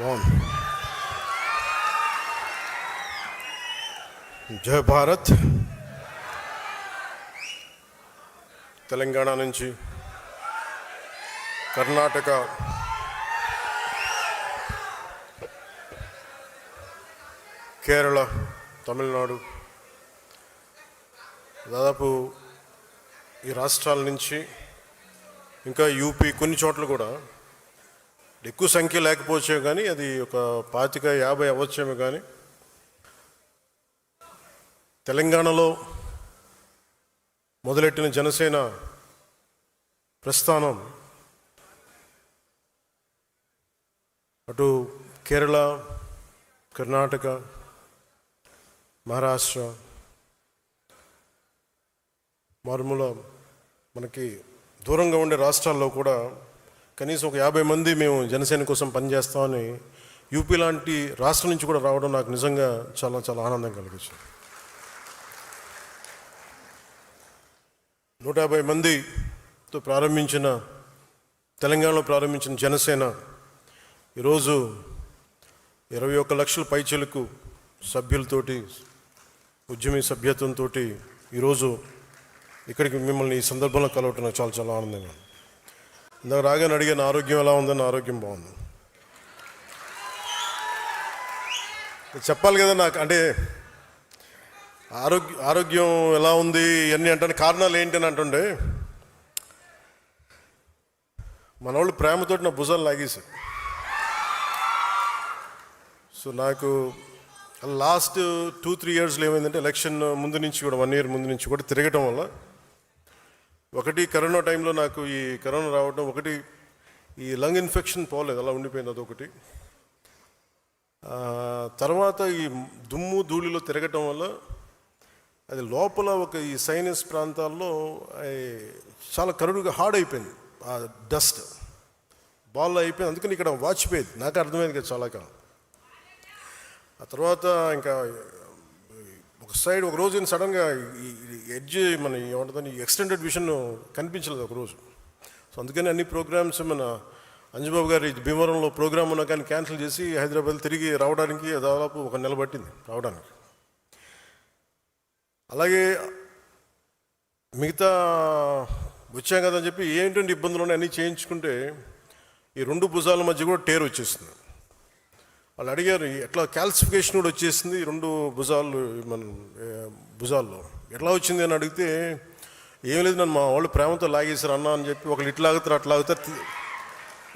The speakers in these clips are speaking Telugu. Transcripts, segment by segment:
బాగుంది. జై భారత్. తెలంగాణ నుంచి కర్ణాటక, కేరళ, తమిళనాడు, దాదాపు ఈ రాష్ట్రాల నుంచి ఇంకా యూపీ కొన్ని చోట్ల కూడా ఎక్కువ సంఖ్య లేకపోవచ్చేమో కానీ అది ఒక 25-50 అవ్వచ్చేమో కానీ తెలంగాణలో మొదలెట్టిన జనసేన ప్రస్థానం అటు కేరళ, కర్ణాటక, మహారాష్ట్ర, మారుమూల మనకి దూరంగా ఉండే రాష్ట్రాల్లో కూడా కనీసం ఒక 50 మంది మేము జనసేన కోసం పనిచేస్తామని యూపీ లాంటి రాష్ట్రం నుంచి కూడా రావడం నాకు నిజంగా చాలా చాలా ఆనందం కలిగించింది. 150 మందితో ప్రారంభించిన తెలంగాణలో ప్రారంభించిన జనసేన ఈరోజు 21 లక్షల పైచిలకు సభ్యులతోటి, ఉద్యమీ సభ్యత్వంతో ఈరోజు ఇక్కడికి మిమ్మల్ని ఈ సందర్భంలో కలవటం నాకు చాలా చాలా ఆనందంగా. ఇందాక రాగానే అడిగిన ఆరోగ్యం ఎలా ఉందని. ఆరోగ్యం బాగుంది. చెప్పాలి కదా నాకు, అంటే ఆరోగ్యం ఎలా ఉంది ఇవన్నీ అంటే కారణాలు ఏంటి అని అంటుండే మన వాళ్ళు ప్రేమతోటి నా భుజాలు లాగేశారు. సో నాకు లాస్ట్ 2-3 ఇయర్స్లో ఏమైందంటే ఎలక్షన్ ముందు నుంచి కూడా 1 ఇయర్ ముందు నుంచి కూడా తిరగటం వల్ల ఒకటి కరోనా టైంలో నాకు ఈ కరోనా రావడం, ఒకటి ఈ లంగ్ ఇన్ఫెక్షన్ పోలేదు, అలా ఉండిపోయింది, అదొకటి. తర్వాత ఈ దుమ్ము ధూళిలో తిరగటం వల్ల అది లోపల ఒక ఈ సైనస్ ప్రాంతాల్లో చాలా కరుడుగా హార్డ్ అయిపోయింది, ఆ డస్ట్ బాల్ అయిపోయింది. అందుకని ఇక్కడ వాచిపోయేది, నాకు అర్థమైంది కదా చాలా కాలం. ఆ తర్వాత ఇంకా ఒక సైడ్ ఒక రోజు సడన్గా ఈ ఎడ్జ్ మన ఏమంటుందని ఎక్స్టెండెడ్ విజన్ కనిపించలేదు ఒకరోజు. సో అందుకని అన్ని ప్రోగ్రామ్స్ మన అంజుబాబు గారి భీమవరంలో ప్రోగ్రామ్ ఉన్నా కానీ క్యాన్సిల్ చేసి హైదరాబాద్ తిరిగి రావడానికి దాదాపు 1 నెల పట్టింది రావడానికి. అలాగే మిగతా వచ్చాం కదా అని చెప్పి ఏంటంటే ఇబ్బందులు ఉన్నాయి అన్నీ చేయించుకుంటే ఈ 2 భుజాల మధ్య కూడా టేర్ వచ్చేస్తుంది. వాళ్ళు అడిగారు ఎట్లా క్యాల్సిఫికేషన్ కూడా వచ్చేసింది 2 భుజాలు, మన భుజాల్లో ఎట్లా వచ్చింది అని అడిగితే ఏం లేదు, నన్ను మా వాళ్ళు ప్రేమతో లాగేశారు అన్న అని చెప్పి ఒకళ్ళు ఇట్లా ఆగుతారు అట్లా ఆగుతారు.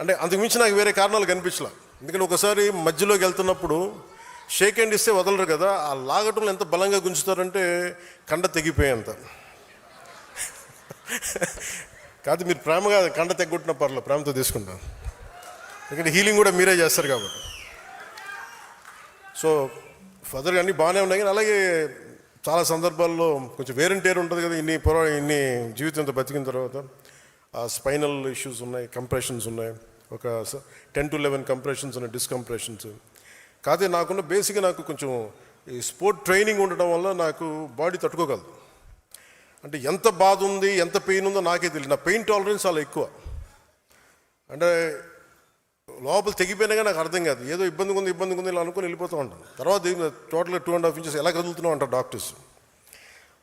అంటే అంతకుమించి నాకు వేరే కారణాలు కనిపించలే. ఎందుకంటే ఒకసారి మధ్యలోకి వెళ్తున్నప్పుడు షేక్ హ్యాండ్ ఇస్తే వదలరు కదా, ఆ లాగటంలో ఎంత బలంగా గుంజుతారంటే కండ తెగిపోయేంత. కాదు మీరు ప్రేమగా కండ తెగొట్టిన పర్లేదు, ప్రేమతో తీసుకుంటాను, ఎందుకంటే హీలింగ్ కూడా మీరే చేస్తారు కాబట్టి. సో ఫర్దర్గా అన్నీ బాగానే ఉన్నాయి. కానీ అలాగే చాలా సందర్భాల్లో కొంచెం వేరంటేరు ఉంటుంది కదా, ఇన్ని జీవితంతో బతికిన తర్వాత ఆ స్పైనల్ ఇష్యూస్ ఉన్నాయి, కంప్రెషన్స్ ఉన్నాయి, ఒక 10-11 కంప్రెషన్స్ ఉన్నాయి, డిస్కంప్రెషన్స్. కాదే నాకున్న బేసిక్గా నాకు కొంచెం ఈ స్పోర్ట్ ట్రైనింగ్ ఉండడం వల్ల నాకు బాడీ తట్టుకోగలదు. అంటే ఎంత బాధ ఉంది, ఎంత పెయిన్ ఉందో నాకే తెలియదు. నా పెయిన్ టాలరెన్స్ చాలా ఎక్కువ. అంటే లోపల తెగిపోయినా కానీ నాకు అర్థం కాదు, ఏదో ఇబ్బందిగా ఉంది ఇలా అనుకుని వెళ్ళిపోతూ ఉంటాను. తర్వాత టోటల్గా 2.5 ఇంచెస్ ఎలా కదులుతున్నావు అంటారు డాక్టర్స్.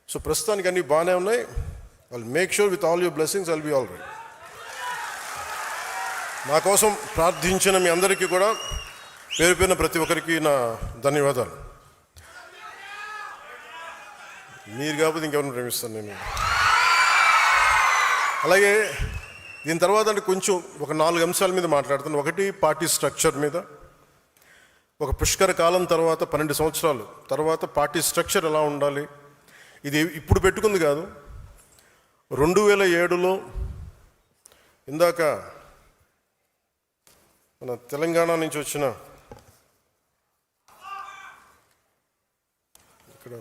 సో ప్రస్తుతానికి అన్నీ బాగానే ఉన్నాయి. I'll make sure with all your blessings I'll be all right. నా కోసం ప్రార్థించిన మీ అందరికీ కూడా పేరు పేరున ప్రతి ఒక్కరికి నా ధన్యవాదాలు. మీరు కాకపోతే ఇంకెవరిని ప్రేమిస్తాను నేను. అలాగే దీని తర్వాత అంటే కొంచెం ఒక 4 అంశాల మీద మాట్లాడుతాను. ఒకటి పార్టీ స్ట్రక్చర్ మీద. ఒక పుష్కర కాలం తర్వాత 12 సంవత్సరాలు తర్వాత పార్టీ స్ట్రక్చర్ ఎలా ఉండాలి, ఇది ఇప్పుడు పెట్టుకుంది కాదు. 2007లో ఇందాక మన తెలంగాణ నుంచి వచ్చిన ఇక్కడ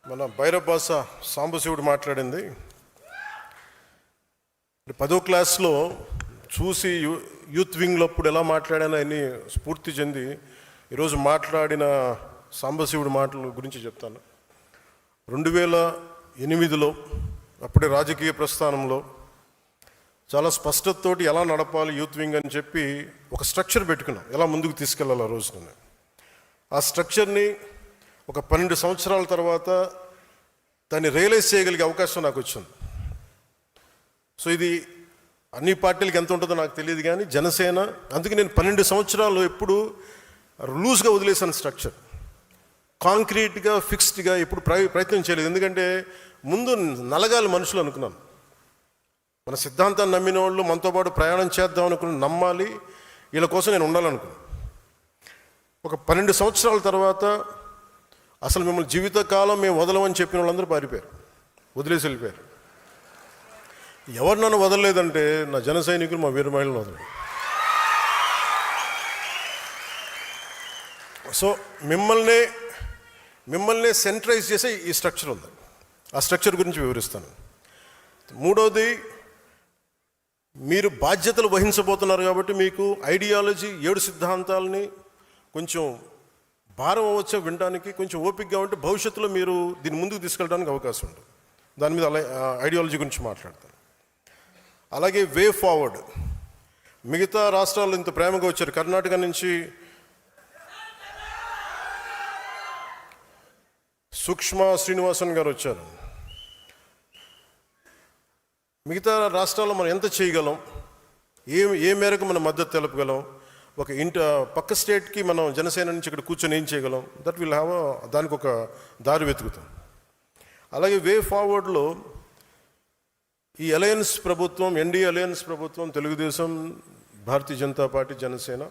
మన భైరబాస సాంబశివుడు మాట్లాడింది 10వ క్లాస్లో చూసి యూత్ వింగ్లో అప్పుడు ఎలా మాట్లాడానో అన్ని స్ఫూర్తి చెంది ఈరోజు మాట్లాడిన సాంబశివుడి మాటల గురించి చెప్తాను. 2008లో అప్పుడే రాజకీయ ప్రస్థానంలో చాలా స్పష్టతతోటి ఎలా నడపాలి యూత్ వింగ్ అని చెప్పి ఒక స్ట్రక్చర్ పెట్టుకున్నాం, ఎలా ముందుకు తీసుకెళ్ళాలి ఆ రోజున. ఆ స్ట్రక్చర్ని ఒక 12 సంవత్సరాల తర్వాత దాన్ని రియలైజ్ చేయగలిగే అవకాశం నాకు వచ్చింది. సో ఇది అన్ని పార్టీలకు ఎంత ఉంటుందో నాకు తెలియదు, కానీ జనసేన, అందుకే నేను 12 సంవత్సరాలు ఎప్పుడు లూజ్గా వదిలేసాను స్ట్రక్చర్. కాంక్రీట్గా ఫిక్స్డ్గా ఎప్పుడు ప్రయత్నం చేయలేదు. ఎందుకంటే ముందు నలగాలి మనుషులు అనుకున్నాను. మన సిద్ధాంతాన్ని నమ్మిన వాళ్ళు మనతో పాటు ప్రయాణం చేద్దాం అనుకుని నమ్మాలి, వీళ్ళ కోసం నేను ఉండాలనుకున్నాను. ఒక 12 సంవత్సరాల తర్వాత అసలు మిమ్మల్ని జీవితకాలం మేము వదలమని చెప్పిన వాళ్ళందరూ పారిపోయారు, వదిలేసి వెళ్ళిపోయారు. ఎవరు నన్ను వదలలేదంటే నా జన సైనికులు, మా వీర మహిళలు వదలలేదు. సో మిమ్మల్ని సెంట్రైజ్ చేసే ఈ స్ట్రక్చర్ ఉంది. ఆ స్ట్రక్చర్ గురించి వివరిస్తాను. మూడోది, మీరు బాధ్యతలు వహించబోతున్నారు కాబట్టి మీకు ఐడియాలజీ 7 సిద్ధాంతాలని కొంచెం భారం అవ్వచ్చు వినడానికి, కొంచెం ఓపికగా ఉంటే భవిష్యత్తులో మీరు దీన్ని ముందుకు తీసుకెళ్ళడానికి అవకాశం ఉంటుంది. దాని మీద ఐడియాలజీ గురించి మాట్లాడతాను. అలాగే వే ఫార్వర్డ్, మిగతా రాష్ట్రాలు ఇంత ప్రేమగా వచ్చారు. కర్ణాటక నుంచి సుష్మా శ్రీనివాసన్ గారు వచ్చారు. మిగతా రాష్ట్రాల్లో మనం ఎంత చేయగలం, ఏ మేరకు మనం మద్దతు తెలపగలం, ఒక పక్క స్టేట్కి మనం జనసేన నుంచి ఇక్కడ కూర్చొని ఏం చేయగలం, దట్ విల్ హ్యావ్ దానికి ఒక దారి వెతుకుతాం. అలాగే వే ఫార్వర్డ్లో ఈ అలయన్స్ ప్రభుత్వం, ఎన్డీఏ అలయన్స్ ప్రభుత్వం, తెలుగుదేశం, భారతీయ జనతా పార్టీ, జనసేన,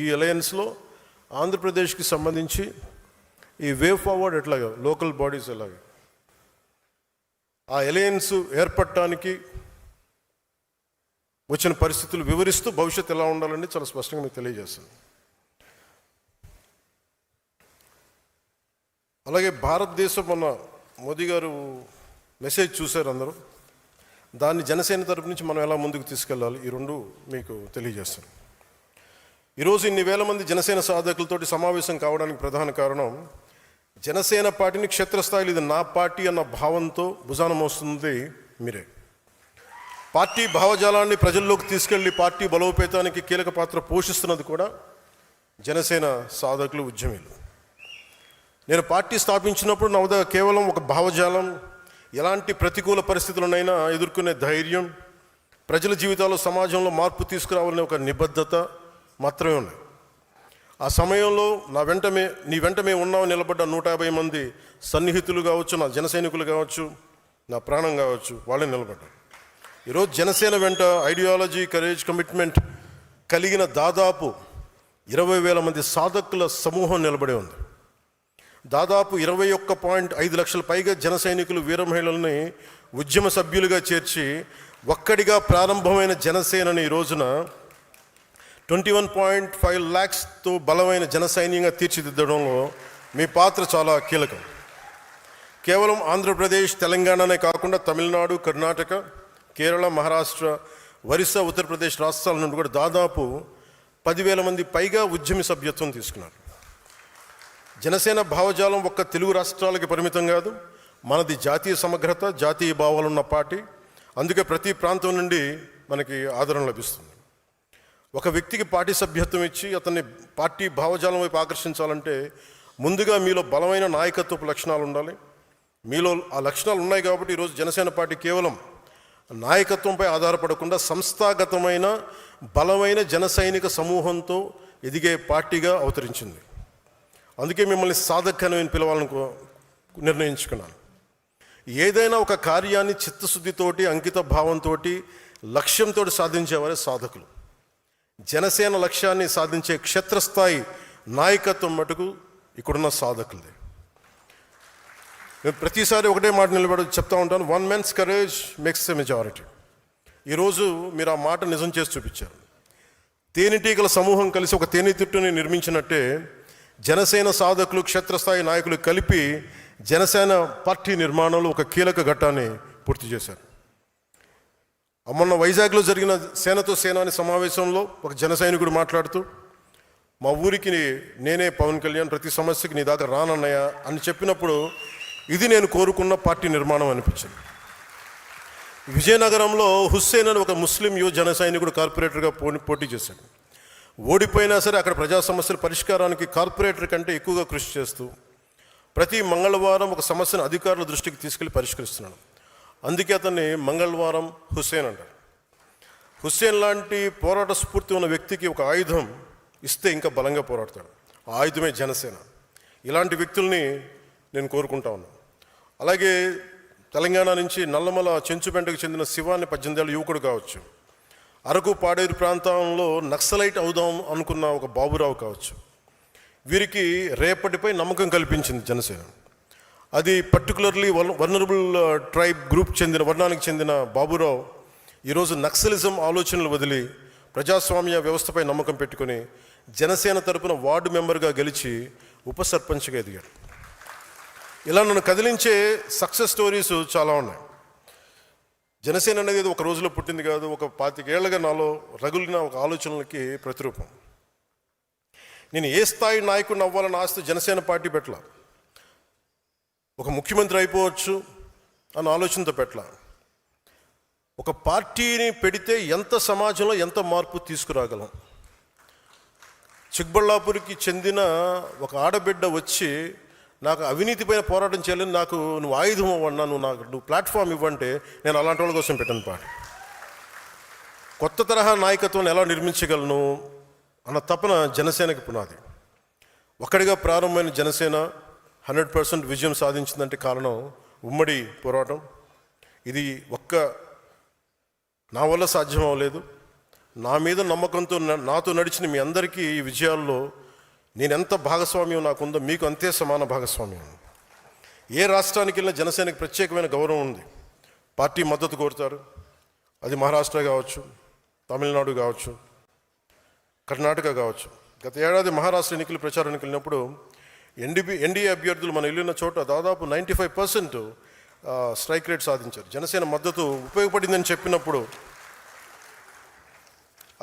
ఈ అలయన్స్లో ఆంధ్రప్రదేశ్కి సంబంధించి ఈ వే ఫార్వర్డ్ ఎట్లాగా, లోకల్ బాడీస్ ఎలాగా, ఆ అలయన్స్ ఏర్పడటానికి వచ్చిన పరిస్థితులు వివరిస్తూ భవిష్యత్తు ఎలా ఉండాలని చాలా స్పష్టంగా మీకు తెలియజేస్తాను. అలాగే భారతదేశం, మొన్న మోదీ గారు మెసేజ్ చూశారు అందరూ, దాన్ని జనసేన తరపు నుంచి మనం ఎలా ముందుకు తీసుకెళ్ళాలి, ఈ 2 మీకు తెలియజేస్తాను. ఈరోజు ఇన్ని వేల మంది జనసేన సాధకులతోటి సమావేశం కావడానికి ప్రధాన కారణం, జనసేన పార్టీని క్షేత్రస్థాయిలో ఇది నా పార్టీ అన్న భావంతో భుజాన మోస్తుంది మీరే. పార్టీ భావజాలాన్ని ప్రజల్లోకి తీసుకెళ్లి పార్టీ బలోపేతానికి కీలక పాత్ర పోషిస్తున్నది కూడా జనసేన సాధకులు, ఉద్యమీలు. నేను పార్టీ స్థాపించినప్పుడు నా వద్ద కేవలం ఒక భావజాలం, ఎలాంటి ప్రతికూల పరిస్థితులనైనా ఎదుర్కొనే ధైర్యం, ప్రజల జీవితాల్లో, సమాజంలో మార్పు తీసుకురావాలనే ఒక నిబద్ధత మాత్రమే ఉన్నాయి. ఆ సమయంలో నీ వెంట మేము ఉన్నామని నిలబడ్డ 150 మంది సన్నిహితులు కావచ్చు, నా జన సైనికులు కావచ్చు, నా ప్రాణం కావచ్చు, వాళ్ళే నిలబడ్డారు. ఈరోజు జనసేన వెంట ఐడియాలజీ, కరేజ్, కమిట్మెంట్ కలిగిన దాదాపు 20,000 మంది సాధకుల సమూహం నిలబడి ఉంది. దాదాపు 21.5 లక్షల పైగా జన సైనికులు, వీర మహిళల్ని ఉద్యమ సభ్యులుగా చేర్చి ఒక్కడిగా ప్రారంభమైన జనసేనని ఈ రోజున 21.5 lakhsతో బలమైన జన సైన్యంగా తీర్చిదిద్దడంలో మీ పాత్ర చాలా కీలకం. కేవలం ఆంధ్రప్రదేశ్, తెలంగాణనే కాకుండా తమిళనాడు, కర్ణాటక, కేరళ, మహారాష్ట్ర, ఒరిస్సా, ఉత్తరప్రదేశ్ రాష్ట్రాల నుండి కూడా దాదాపు 10,000 మంది పైగా ఉద్యమి సభ్యత్వం తీసుకున్నారు. జనసేన భావజాలం ఒక్క తెలుగు రాష్ట్రాలకి పరిమితం కాదు, మనది జాతీయ సమగ్రత, జాతీయ భావాలున్న పార్టీ. అందుకే ప్రతి ప్రాంతం నుండి మనకి ఆదరణ లభిస్తుంది. ఒక వ్యక్తికి పార్టీ సభ్యత్వం ఇచ్చి అతన్ని పార్టీ భావజాలం వైపు ఆకర్షించాలంటే ముందుగా మీలో బలమైన నాయకత్వపు లక్షణాలు ఉండాలి. మీలో ఆ లక్షణాలు ఉన్నాయి కాబట్టి ఈరోజు జనసేన పార్టీ కేవలం నాయకత్వంపై ఆధారపడకుండా సంస్థాగతమైన బలమైన జన సైనిక సమూహంతో ఎదిగే పార్టీగా అవతరించింది. అందుకే మిమ్మల్ని సాధకని పిలవాలని నిర్ణయించుకున్నాను. ఏదైనా ఒక కార్యాన్ని చిత్తశుద్ధితోటి, అంకిత భావంతో, లక్ష్యంతో సాధించేవారే సాధకులు. జనసేన లక్ష్యాన్ని సాధించే క్షేత్రస్థాయి నాయకత్వం మటుకు ఇక్కడున్న సాధకులదే. నేను ప్రతిసారి ఒకటే మాట నిలబడి చెప్తా ఉంటాను, 1 man's courage makes a majority. ఈరోజు మీరు ఆ మాట నిజం చేసి చూపించారు. తేనెటీగల సమూహం కలిసి ఒక తేనెతిట్టుని నిర్మించినట్టే జనసేన సాధకులు, క్షేత్రస్థాయి నాయకులు కలిపి జనసేన పార్టీ నిర్మాణంలో ఒక కీలక ఘట్టాన్ని పూర్తి చేశారు. మొన్న వైజాగ్లో జరిగిన సేనతో సేనాని సమావేశంలో ఒక జన సైనికుడు మాట్లాడుతూ, మా ఊరికి నేనే పవన్ కళ్యాణ్, ప్రతి సమస్యకి నీ దాకా రానన్నయ్య అని చెప్పినప్పుడు ఇది నేను కోరుకున్న పార్టీ నిర్మాణం అనిపించింది. విజయనగరంలో హుస్సేన్ అని ఒక ముస్లిం యువ జన సైనికుడు కార్పొరేటర్గా పోటీ చేశాడు. ఓడిపోయినా సరే అక్కడ ప్రజా సమస్యల పరిష్కారానికి కార్పొరేటర్ కంటే ఎక్కువగా కృషి చేస్తూ ప్రతి మంగళవారం ఒక సమస్యను అధికారుల దృష్టికి తీసుకెళ్లి పరిష్కరిస్తున్నాడు. అందుకే అతన్ని మంగళవారం హుస్సేన్ అంటారు. హుస్సేన్ లాంటి పోరాట స్ఫూర్తి ఉన్న వ్యక్తికి ఒక ఆయుధం ఇస్తే ఇంకా బలంగా పోరాడతాడు. ఆ ఆయుధమే జనసేన. ఇలాంటి వ్యక్తుల్ని నేను కోరుకుంటా ఉన్నాను. అలాగే తెలంగాణ నుంచి నల్లమల చెంచుపెంటకు చెందిన శివాన్ని 18 ఏళ్ళ యువకుడు కావచ్చు, అరకు పాడేరు ప్రాంతంలో నక్సలైట్ అవుదాం అనుకున్న ఒక బాబురావు కావచ్చు, వీరికి రేపటిపై నమ్మకం కల్పించింది జనసేన. అది పర్టికులర్లీ వల్నరబుల్ ట్రైబ్ గ్రూప్ చెందిన వర్ణానికి చెందిన బాబురావు ఈరోజు నక్సలిజం ఆలోచనలు వదిలి ప్రజాస్వామ్య వ్యవస్థపై నమ్మకం పెట్టుకొని జనసేన తరపున వార్డు మెంబర్గా గెలిచి ఉప సర్పంచ్గా ఎదిగాడు. ఇలా నన్ను కదిలించే సక్సెస్ స్టోరీస్ చాలా ఉన్నాయి. జనసేన అనేది ఒక రోజులో పుట్టింది కాదు, ఒక 25 ఏళ్లుగా నాలో రగులిన ఒక ఆలోచనలకి ప్రతిరూపం. నేను ఏ స్థాయి నాయకుడిని అవ్వాలని ఆస్తి జనసేన పార్టీ పెట్టల, ఒక ముఖ్యమంత్రి అయిపోవచ్చు అన్న ఆలోచనతో పెట్టల. ఒక పార్టీని పెడితే ఎంత సమాజంలో ఎంత మార్పు తీసుకురాగలం. చిక్బళ్ళాపూర్కి చెందిన ఒక ఆడబిడ్డ వచ్చి నాకు అవినీతి పైన పోరాటం చేయాలని, నాకు నువ్వు ఆయుధం అవ్వన్నా, నువ్వు ప్లాట్ఫామ్ ఇవ్వంటే నేను అలాంటి వాళ్ళ కోసం పెట్టాను పాట. కొత్త తరహా నాయకత్వాన్ని ఎలా నిర్మించగలను అన్న తపన జనసేనకి పునాది. ఒక్కడిగా ప్రారంభమైన జనసేన 100% విజయం సాధించిందంటే కారణం ఉమ్మడి పోరాటం. ఇది నా వల్ల సాధ్యం అవ్వలేదు. నా మీద నమ్మకంతో నాతో నడిచిన మీ అందరికీ ఈ విజయాల్లో నేనెంత భాగస్వామ్యం నాకుందో మీకు అంతే సమాన భాగస్వామ్యం. ఏ రాష్ట్రానికి వెళ్ళినా జనసేనకి ప్రత్యేకమైన గౌరవం ఉంది. పార్టీ మద్దతు కోరుతారు. అది మహారాష్ట్ర కావచ్చు, తమిళనాడు కావచ్చు, కర్ణాటక కావచ్చు. గత ఏడాది మహారాష్ట్ర ఎన్నికలు ప్రచారానికి వెళ్ళినప్పుడు ఎన్డీఏ అభ్యర్థులు మనం వెళ్ళిన చోట దాదాపు 95% స్ట్రైక్ రేట్ సాధించారు. జనసేన మద్దతు ఉపయోగపడిందని చెప్పినప్పుడు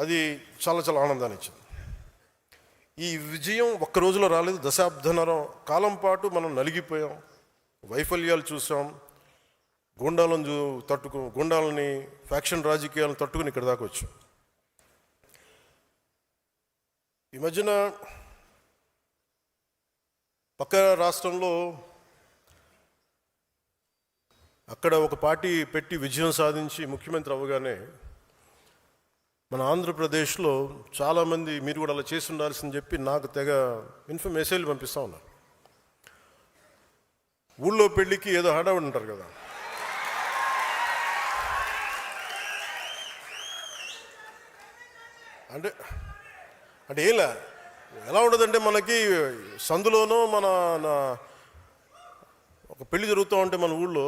అది చాలా చాలా ఆనందాన్ని ఇచ్చింది. ఈ విజయం ఒక్క రోజులో రాలేదు. దశాబ్దన్నర కాలం పాటు మనం నలిగిపోయాం, వైఫల్యాలు చూసాం, గుండాలని ఫ్యాక్షన్ రాజకీయాలను తట్టుకుని ఇక్కడ దాకా వచ్చాం. ఈ మధ్యన పక్క రాష్ట్రంలో అక్కడ ఒక పార్టీ పెట్టి విజయం సాధించి ముఖ్యమంత్రి అవ్వగానే మన ఆంధ్రప్రదేశ్లో చాలామంది మీరు కూడా అలా చేసి ఉండాల్సిందని చెప్పి నాకు తెగ మెసేజ్లు పంపిస్తూ ఉన్నారు. ఊళ్ళో పెళ్ళికి ఏదో హడావుడి ఉంటారు కదా, అంటే ఎలా ఉండదంటే మనకి సందులోనో ఒక పెళ్లి జరుగుతూ ఉంటే మన ఊళ్ళో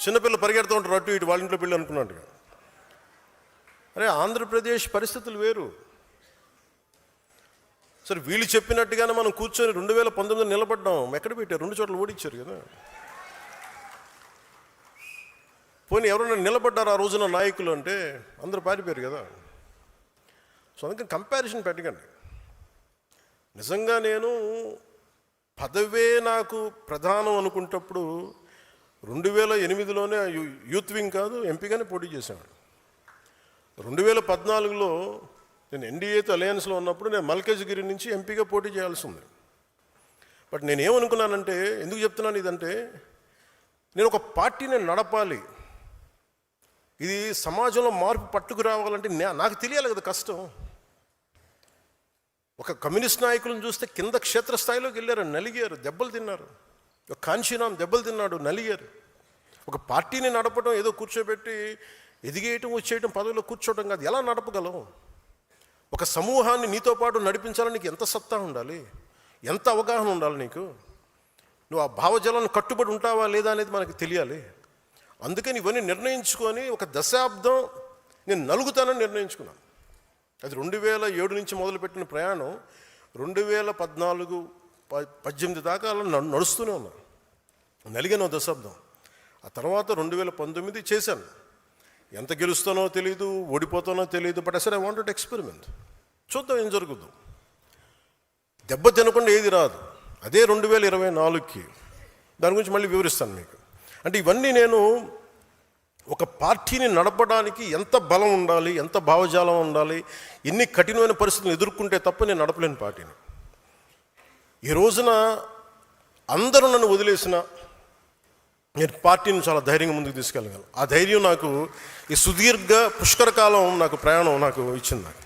చిన్నపిల్లలు పరిగెడుతూ ఉంటారు అటు ఇటు, వాళ్ళ ఇంట్లో పెళ్ళి అనుకున్నట్టుగా. అరే ఆంధ్రప్రదేశ్ పరిస్థితులు వేరు. సరే వీళ్ళు చెప్పినట్టుగానే మనం కూర్చొని 2019 నిలబడ్డాం. ఎక్కడ పెట్టారు? 2 చోట్ల ఓడించారు కదా. పోనీ ఎవరైనా నిలబడ్డారు ఆ రోజున నాయకులు అంటే అందరూ పారిపోయారు కదా. సో అందుకని కంపారిజన్ పెట్టకండి. నిజంగా నేను పదవే నాకు ప్రధానం అనుకుంటప్పుడు 2008లోనే యూత్ వింగ్ కాదు ఎంపీగానే పోటీ చేశాను. 2014లో నేను ఎన్డీఏతో అలయన్స్లో ఉన్నప్పుడు నేను మల్కాజ్గిరి నుంచి ఎంపీగా పోటీ చేయాల్సి ఉంది. బట్ నేను ఏమనుకున్నానంటే, ఎందుకు చెప్తున్నాను ఇదంటే, నేను ఒక పార్టీని నడపాలి, ఇది సమాజంలో మార్పు పట్టుకు రావాలంటే నాకు తెలియాలి కదా కష్టం. ఒక కమ్యూనిస్ట్ నాయకులను చూస్తే కింద క్షేత్రస్థాయిలోకి వెళ్ళారు, నలిగారు, దెబ్బలు తిన్నారు. ఒక కాంశీరామ్ దెబ్బలు తిన్నాడు, నలిగారు. ఒక పార్టీని నడపడం ఏదో కూర్చోబెట్టి ఎదిగేయటం వచ్చేయటం పదవిలో కూర్చోవడం కాదు. ఎలా నడపగలవు? ఒక సమూహాన్ని నీతో పాటు నడిపించాలని నీకు ఎంత సత్తా ఉండాలి, ఎంత అవగాహన ఉండాలి నీకు. నువ్వు ఆ భావజాలను కట్టుబడి ఉంటావా లేదా అనేది మనకి తెలియాలి. అందుకని ఇవన్నీ నిర్ణయించుకొని ఒక దశాబ్దం నేను నలుగుతానని నిర్ణయించుకున్నాను. అది 2007 నుంచి మొదలుపెట్టిన ప్రయాణం 2014-18 దాకా నడుస్తూనే ఉన్నాను. నలిగాను దశాబ్దం. ఆ తర్వాత 2019 చేశాను. ఎంత గెలుస్తానో తెలియదు, ఓడిపోతానో తెలియదు. బట్ అసలు ఐ వాంటెడ్ ఎక్స్పెరిమెంట్. చూద్దాం ఏం జరుగుద్దు. దెబ్బ తినకుండా ఏది రాదు. అదే 2024కి దాని గురించి మళ్ళీ వివరిస్తాను మీకు. అంటే ఇవన్నీ నేను ఒక పార్టీని నడపడానికి ఎంత బలం ఉండాలి, ఎంత భావజాలం ఉండాలి, ఎన్ని కఠినమైన పరిస్థితులను ఎదుర్కొంటే తప్ప నేను నడపలేను పార్టీని. ఈ రోజున అందరూ నన్ను వదిలేసిన నేను పార్టీని చాలా ధైర్యంగా ముందుకు తీసుకెళ్ళగలను. ఆ ధైర్యం నాకు ఈ సుదీర్ఘ పుష్కరకాలం నాకు ప్రయాణం నాకు ఇచ్చింది. నాకు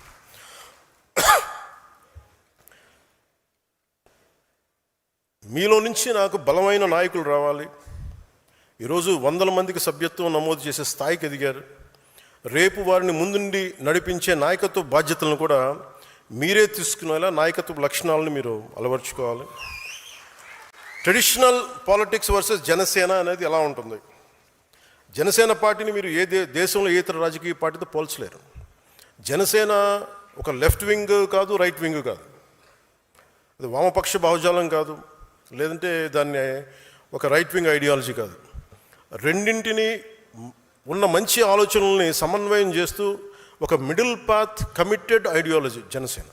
మీలో నుంచి నాకు బలమైన నాయకులు రావాలి. ఈరోజు 100 మందికి సభ్యత్వం నమోదు చేసే స్థాయికి ఎదిగారు. రేపు వారిని ముందుండి నడిపించే నాయకత్వ బాధ్యతలను కూడా మీరే తీసుకునేలా నాయకత్వ లక్షణాలను మీరు అలవర్చుకోవాలి. ట్రెడిషనల్ పాలిటిక్స్ వర్సెస్ జనసేన అనేది ఎలా ఉంటుంది? జనసేన పార్టీని మీరు దేశంలో ఏ ఇతర రాజకీయ పార్టీతో పోల్చలేరు. జనసేన ఒక లెఫ్ట్ వింగ్ కాదు, రైట్ వింగ్ కాదు, అది వామపక్ష భావజాలం కాదు, లేదంటే దాన్ని ఒక రైట్ వింగ్ ఐడియాలజీ కాదు. రెండింటిని ఉన్న మంచి ఆలోచనల్ని సమన్వయం చేస్తూ ఒక middle path committed ideology Janasena.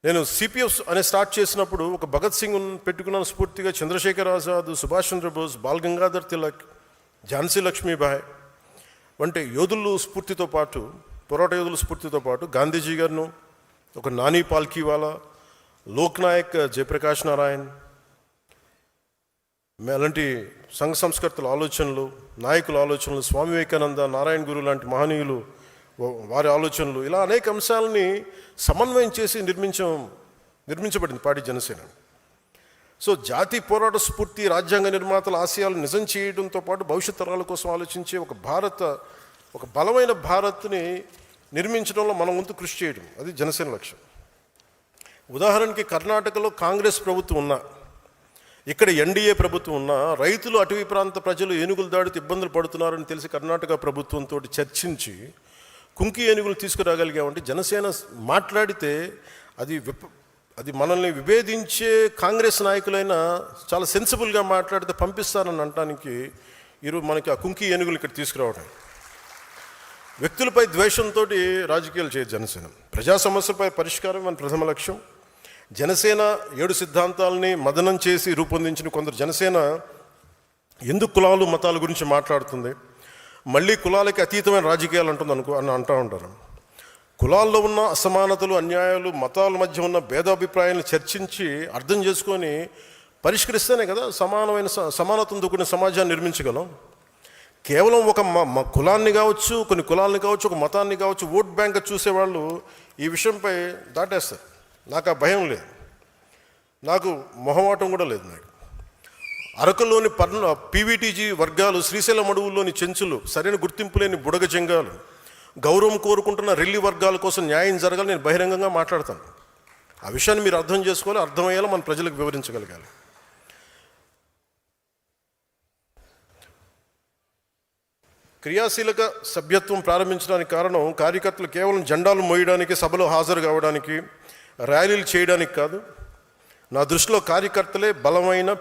నేను సిపిఎఫ్ అనే స్టార్ట్ చేసినప్పుడు ఒక భగత్ సింగ్ పెట్టుకున్నాను స్ఫూర్తిగా. చంద్రశేఖర్ ఆజాద్, సుభాష్ చంద్రబోస్, బాల్ గంగాధర్ తిలక్, ఝాన్సీ లక్ష్మీబాయి వంటి యోధులు స్ఫూర్తితో పాటు, పోరాట యోధుల స్ఫూర్తితో పాటు గాంధీజీ గారిను, ఒక నాని పాల్కీవాలా, లోక్నాయక్ జయప్రకాష్ నారాయణ్, అలాంటి సంఘ సంస్కర్తల ఆలోచనలు, నాయకుల ఆలోచనలు, స్వామి వివేకానంద, నారాయణ గురు లాంటి మహనీయులు వారి ఆలోచనలు, ఇలా అనేక అంశాలని సమన్వయం చేసి నిర్మించబడింది పార్టీ జనసేన. సో జాతి పోరాట స్ఫూర్తి, రాజ్యాంగ నిర్మాతల ఆశయాలు నిజం చేయడంతో పాటు భవిష్యత్ తరాల కోసం ఆలోచించే ఒక బలమైన భారత్ని నిర్మించడంలో మనం వంతు కృషి చేయడం, అది జనసేన లక్ష్యం. ఉదాహరణకి కర్ణాటకలో కాంగ్రెస్ ప్రభుత్వం ఉన్నా, ఇక్కడ ఎన్డీఏ ప్రభుత్వం ఉన్నా, రైతులు, అటవీ ప్రాంత ప్రజలు ఏనుగుల దాడితో ఇబ్బందులు పడుతున్నారని తెలిసి కర్ణాటక ప్రభుత్వంతో చర్చించి కుంకి ఏనుగులు తీసుకురాగలిగామంటే జనసేన మాట్లాడితే అది మనల్ని విభేదించే కాంగ్రెస్ నాయకులైనా చాలా సెన్సిబుల్గా మాట్లాడితే పంపిస్తారని అనటానికి ఈరోజు మనకి ఆ కుంకి ఏనుగులు ఇక్కడ తీసుకురావడం. వ్యక్తులపై ద్వేషంతో రాజకీయాలు చేయదు జనసేన. ప్రజా సమస్యలపై పరిష్కారం మన ప్రథమ లక్ష్యం. జనసేన 7 సిద్ధాంతాలని మదనం చేసి రూపొందించిన కొందరు జనసేన ఎందుకు కులాలు మతాల గురించి మాట్లాడుతుంది, మళ్ళీ కులాలకి అతీతమైన రాజకీయాలు అని అంటూ ఉంటారు. కులాల్లో ఉన్న అసమానతలు, అన్యాయాలు, మతాల మధ్య ఉన్న భేదాభిప్రాయాలను చర్చించి అర్థం చేసుకొని పరిష్కరిస్తేనే కదా సమానతను కూడిన సమాజాన్ని నిర్మించగలం. కేవలం ఒక కులాన్ని కావచ్చు, కొన్ని కులాలని కావచ్చు, ఒక మతాన్ని కావచ్చు ఓట్ బ్యాంక్ చూసేవాళ్ళు ఈ విషయంపై దాటేస్తారు. నాకు ఆ భయం లేదు, నాకు మొహమాటం కూడా లేదు. నాకు అరకులోని పీవీటీజీ వర్గాలు, శ్రీశైలం అడవుల్లోని చెంచులు, సరైన గుర్తింపు లేని బుడగ జంగాలు, గౌరవం కోరుకుంటున్న రెల్లి వర్గాల కోసం న్యాయం జరగాలి నేను బహిరంగంగా మాట్లాడతాను. ఆ విషయాన్ని మీరు అర్థం చేసుకోవాలి, అర్థమయ్యేలా మన ప్రజలకు వివరించగలగాలి. క్రియాశీలక సభ్యత్వం ప్రారంభించడానికి కారణం కార్యకర్తలు కేవలం జెండాలు మోయడానికి, సభలో హాజరు కావడానికి, ర్యాలీలు చేయడానికి కాదు. నా దృష్టిలో కార్యకర్తలే బలమైన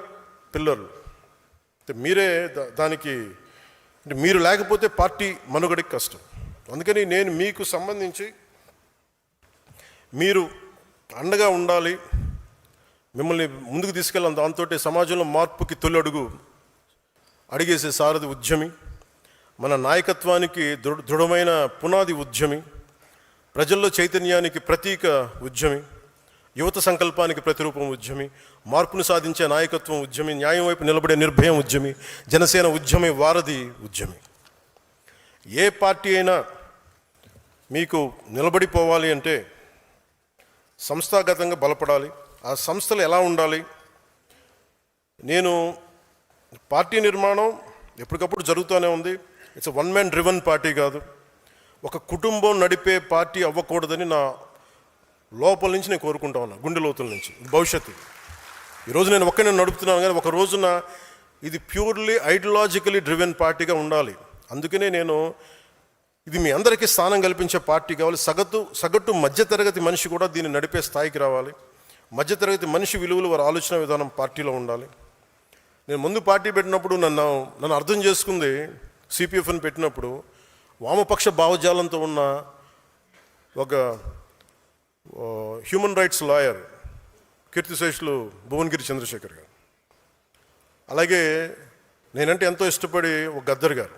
పిల్లలు. మీరే దానికి మీరు లేకపోతే పార్టీ మనుగడకి కష్టం. అందుకని నేను మీకు సంబంధించి మీరు అండగా ఉండాలి, మిమ్మల్ని ముందుకు తీసుకెళ్ళాలి. దాంతో సమాజంలో మార్పుకి తొలి అడిగేసే సారథి ఉద్యమి, మన నాయకత్వానికి దృఢమైన పునాది ఉద్యమి, ప్రజల్లో చైతన్యానికి ప్రతీక ఉద్యమి, యువత సంకల్పానికి ప్రతిరూపం ఉద్యమి, మార్పును సాధించే నాయకత్వం ఉద్యమి, న్యాయం వైపు నిలబడే నిర్భయం ఉద్యమి, జనసేన ఉద్యమి వారధి ఉద్యమి. ఏ పార్టీ అయినా మీకు నిలబడిపోవాలి అంటే సంస్థాగతంగా బలపడాలి. ఆ సంస్థలు ఎలా ఉండాలి? నేను పార్టీ నిర్మాణం ఎప్పటికప్పుడు జరుగుతూనే ఉంది. It's one man driven party కాదు, ఒక కుటుంబం నడిపే పార్టీ అవ్వకూడదని నా లోపల నుంచి నేను కోరుకుంటా ఉన్నా, గుండె లోతుల నుంచి. భవిష్యత్తు ఈరోజు నేను ఒక్కనే నడుపుతున్నాను, కానీ ఒక రోజున ఇది ప్యూర్లీ ఐడియాలజికలీ డ్రివెన్ పార్టీగా ఉండాలి. అందుకనే నేను ఇది మీ అందరికీ స్థానం కల్పించే పార్టీ కావాలి. సగటు మధ్యతరగతి మనిషి కూడా దీన్ని నడిపే స్థాయికి రావాలి. మధ్యతరగతి మనిషి విలువలు, వారి ఆలోచన విధానం పార్టీలో ఉండాలి. నేను ముందు పార్టీ పెట్టినప్పుడు నన్ను అర్థం చేసుకుంది, సిపిఎఫ్ని పెట్టినప్పుడు వామపక్ష భావజాలంతో ఉన్న ఒక హ్యూమన్ రైట్స్ లాయర్ కీర్తిశేషులు భువనగిరి చంద్రశేఖర్ గారు, అలాగే నేనంటే ఎంతో ఇష్టపడి ఒక గద్దర్ గారు,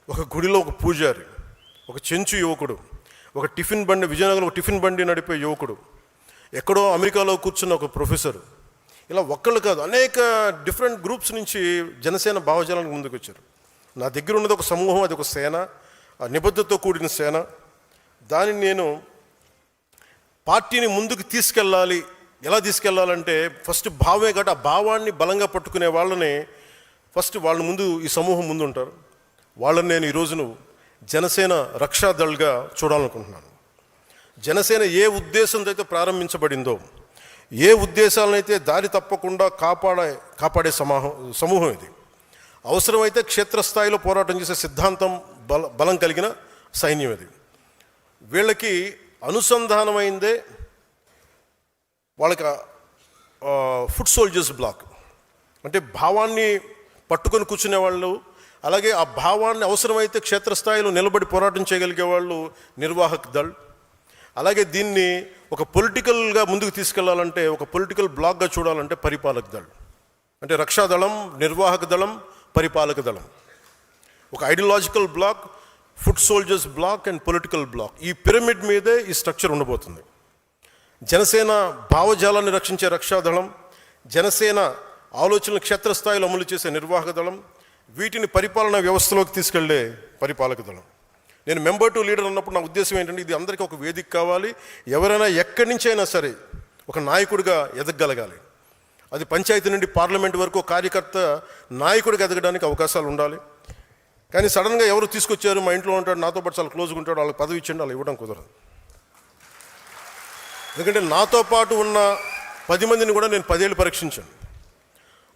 ఒక గుడిలో ఒక పూజారి, ఒక చెంచు యువకుడు, ఒక టిఫిన్ బండి విజయనగరం ఒక టిఫిన్ బండి నడిపే యువకుడు, ఎక్కడో అమెరికాలో కూర్చున్న ఒక ప్రొఫెసర్, ఇలా ఒక్కళ్ళు కాదు అనేక డిఫరెంట్ గ్రూప్స్ నుంచి జనసేన భావజాలానికి ముందుకు వచ్చారు. నా దగ్గర ఉన్నది ఒక సమూహం, అది ఒక సేన, ఆ నిబద్ధతతో కూడిన సేన. దానిని నేను పార్టీని ముందుకు తీసుకెళ్ళాలి. ఎలా తీసుకెళ్ళాలంటే ఫస్ట్ భావమే కాబట్టి ఆ భావాన్ని బలంగా పట్టుకునే వాళ్ళని ఫస్ట్ వాళ్ళ ముందు ఈ సమూహం ముందు ఉంటారు. వాళ్ళని నేను ఈ రోజును జనసేన రక్షాదళ్గా చూడాలనుకుంటున్నాను. జనసేన ఏ ఉద్దేశంతో అయితే ప్రారంభించబడిందో, ఏ ఉద్దేశాలనైతే దారి తప్పకుండా కాపాడే సమూహం ఇది. అవసరమైతే క్షేత్రస్థాయిలో పోరాటం చేసే సిద్ధాంతం బలం కలిగిన సైన్యం ఇది. వీళ్ళకి అనుసంధానమైందే వాళ్ళకి ఫుట్ సోల్జర్స్ బ్లాక్, అంటే భావాన్ని పట్టుకొని కూర్చునే వాళ్ళు, అలాగే ఆ భావాన్ని అవసరమైతే క్షేత్రస్థాయిలో నిలబడి పోరాటం చేయగలిగే వాళ్ళు నిర్వాహక్ దళ్. అలాగే దీన్ని ఒక పొలిటికల్గా ముందుకు తీసుకెళ్లాలంటే, ఒక పొలిటికల్ బ్లాక్గా చూడాలంటే పరిపాలక దళ్. అంటే రక్షాదళం, నిర్వాహక దళం, పరిపాలక దళం. ఒక ideological block, foot soldiers block and political block. ఈ పిరమిడ్ మీదే ఈ స్ట్రక్చర్ ఉండబోతుంది. జనసేన భావజాలాన్ని రక్షించే రక్షాదళం, జనసేన ఆలోచనలు క్షేత్రస్థాయిలో అమలు చేసే నిర్వాహక దళం, వీటిని పరిపాలనా వ్యవస్థలోకి తీసుకెళ్లే పరిపాలక దళం. నేను మెంబర్ టు లీడర్ అన్నప్పుడు నా ఉద్దేశం ఏంటంటే, ఇది అందరికీ ఒక వేదిక కావాలి. ఎవరైనా ఎక్కడి నుంచి అయినా సరే ఒక నాయకుడిగా ఎదగగలగాలి. అది పంచాయతీ నుండి పార్లమెంట్ వరకు కార్యకర్త నాయకుడిగా ఎదగడానికి అవకాశాలు ఉండాలి. కానీ సడన్గా ఎవరు తీసుకొచ్చారు, మా ఇంట్లో ఉంటాడు, నాతో పాటు చాలా క్లోజ్గా ఉంటాడు, వాళ్ళకి పదవి ఇచ్చిండు, అలా ఇవ్వడం కుదరదు. ఎందుకంటే నాతో పాటు ఉన్న 10 మందిని కూడా నేను 10 ఏళ్ళు పరీక్షించాను.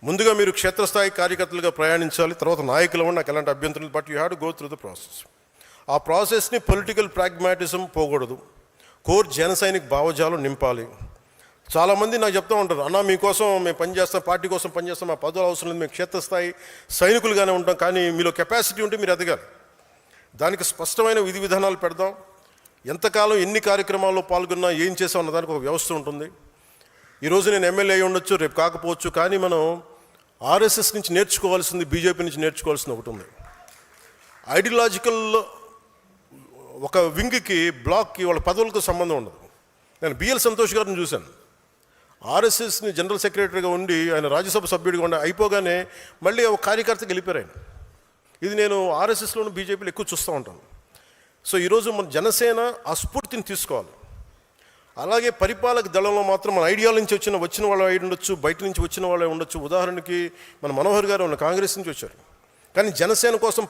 ముందుగా మీరు క్షేత్రస్థాయి కార్యకర్తలుగా ప్రయాణించాలి, తర్వాత నాయకులు అవ్వండి, నాకు ఎలాంటి అభ్యంతరం. But you have to go through the process. ఆ ప్రాసెస్ని పొలిటికల్ ప్రాగ్మాటిజం పోకూడదు, కోర్ జన సైనిక్ భావజాలం నింపాలి. చాలామంది నాకు చెప్తూ ఉంటారు, అన్న మీకోసం మేము పనిచేస్తాం, పార్టీ కోసం పనిచేస్తాం, మా పదవులు అవసరం లేదు, మేము క్షేత్రస్థాయి సైనికులుగానే ఉంటాం, కానీ మీలో కెపాసిటీ ఉంటే మీరు ఎదగాలి. దానికి స్పష్టమైన విధి విధానాలు పెడదాం. ఎంతకాలం ఎన్ని కార్యక్రమాల్లో పాల్గొన్నా ఏం చేసాం అన్న దానికి ఒక వ్యవస్థ ఉంటుంది. ఈరోజు నేను ఎమ్మెల్యే అయి ఉండొచ్చు, రేపు కాకపోవచ్చు, కానీ మనం ఆర్ఎస్ఎస్ నుంచి నేర్చుకోవాల్సింది, బీజేపీ నుంచి నేర్చుకోవాల్సింది ఒకటి ఉంది. ఐడియాలజికల్ ఒక వింగ్కి, బ్లాక్కి, వాళ్ళ పదవులకు సంబంధం ఉండదు. నేను బిఎల్ సంతోష్ గారిని చూశాను, ఆర్ఎస్ఎస్ని జనరల్ సెక్రటరీగా ఉండి ఆయన రాజ్యసభ సభ్యుడిగా ఉండి అయిపోగానే మళ్ళీ ఒక కార్యకర్తకి వెళ్ళిపోయారు ఆయన. ఇది నేను ఆర్ఎస్ఎస్లోను బీజేపీలో ఎక్కువ చూస్తూ ఉంటాను. సో ఈరోజు మన జనసేన ఆ స్ఫూర్తిని తీసుకోవాలి. అలాగే పరిపాలక దళంలో మాత్రం మన ఐడియాల నుంచి వచ్చిన వాళ్ళు అయి ఉండొచ్చు, బయట నుంచి వచ్చిన వాళ్ళే ఉండొచ్చు. ఉదాహరణకి మన మనోహర్ గారు ఉన్న కాంగ్రెస్ నుంచి వచ్చారు, కానీ జనసేన కోసం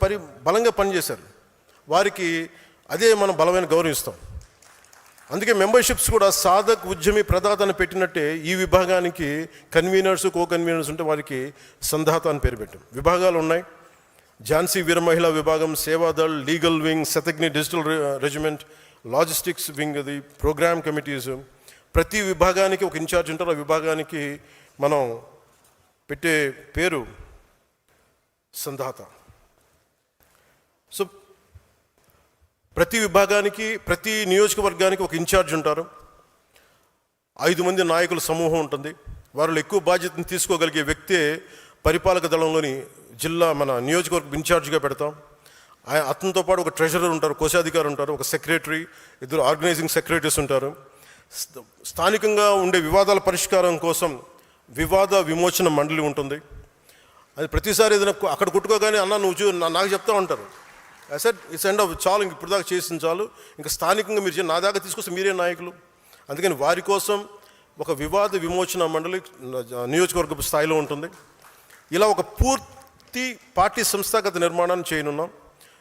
బలంగా పనిచేశారు. వారికి అదే మనం బలమైన గౌరవిస్తాం. అందుకే మెంబర్షిప్స్ కూడా సాధక్, ఉద్యమి, ప్రదాత అని పెట్టినట్టే ఈ విభాగానికి కన్వీనర్స్, కో కన్వీనర్స్ ఉంటే వారికి సంధాత అని పేరు పెట్టాం. విభాగాలు ఉన్నాయి. ఝాన్సీ వీర మహిళా విభాగం, Seva Dal, legal wing, Shataghni digital regiment, logistics wing, అది ప్రోగ్రామ్ కమిటీస్. ప్రతి విభాగానికి ఒక ఇన్ఛార్జ్ ఉంటారు. ఆ విభాగానికి మనం పెట్టే పేరు సంధాత. సో ప్రతి విభాగానికి, ప్రతి నియోజకవర్గానికి ఒక ఇన్ఛార్జ్ ఉంటారు. 5 మంది నాయకుల సమూహం ఉంటుంది. వారిలో ఎక్కువ బాధ్యతను తీసుకోగలిగే వ్యక్తే పరిపాలక దళంలోని జిల్లా మన నియోజకవర్గం ఇన్ఛార్జ్గా పెడతాం. అతనితో పాటు ఒక ట్రెజరర్ ఉంటారు, కోశాధికారి ఉంటారు, ఒక సెక్రటరీ, 2 ఆర్గనైజింగ్ సెక్రటరీస్ ఉంటారు. స్థానికంగా ఉండే వివాదాల పరిష్కారం కోసం వివాద విమోచన మండలి ఉంటుంది. అది ప్రతిసారి ఏదైనా అక్కడ కుట్టుకోగానే అన్న నువ్వు నాకు చెప్తా ఉంటారు, సార్ ఈ సెండ్ ఆఫ్ చాలు, ఇంక ఇప్పుడు దాకా చేసిన చాలు, ఇంకా స్థానికంగా మీరు నా దాకా తీసుకొస్తే మీరే నాయకులు. అందుకని వారి కోసం ఒక వివాద విమోచన మండలి నియోజకవర్గ స్థాయిలో ఉంటుంది. ఇలా ఒక పూర్తి పార్టీ సంస్థాగత నిర్మాణాన్ని చేయనున్నాం.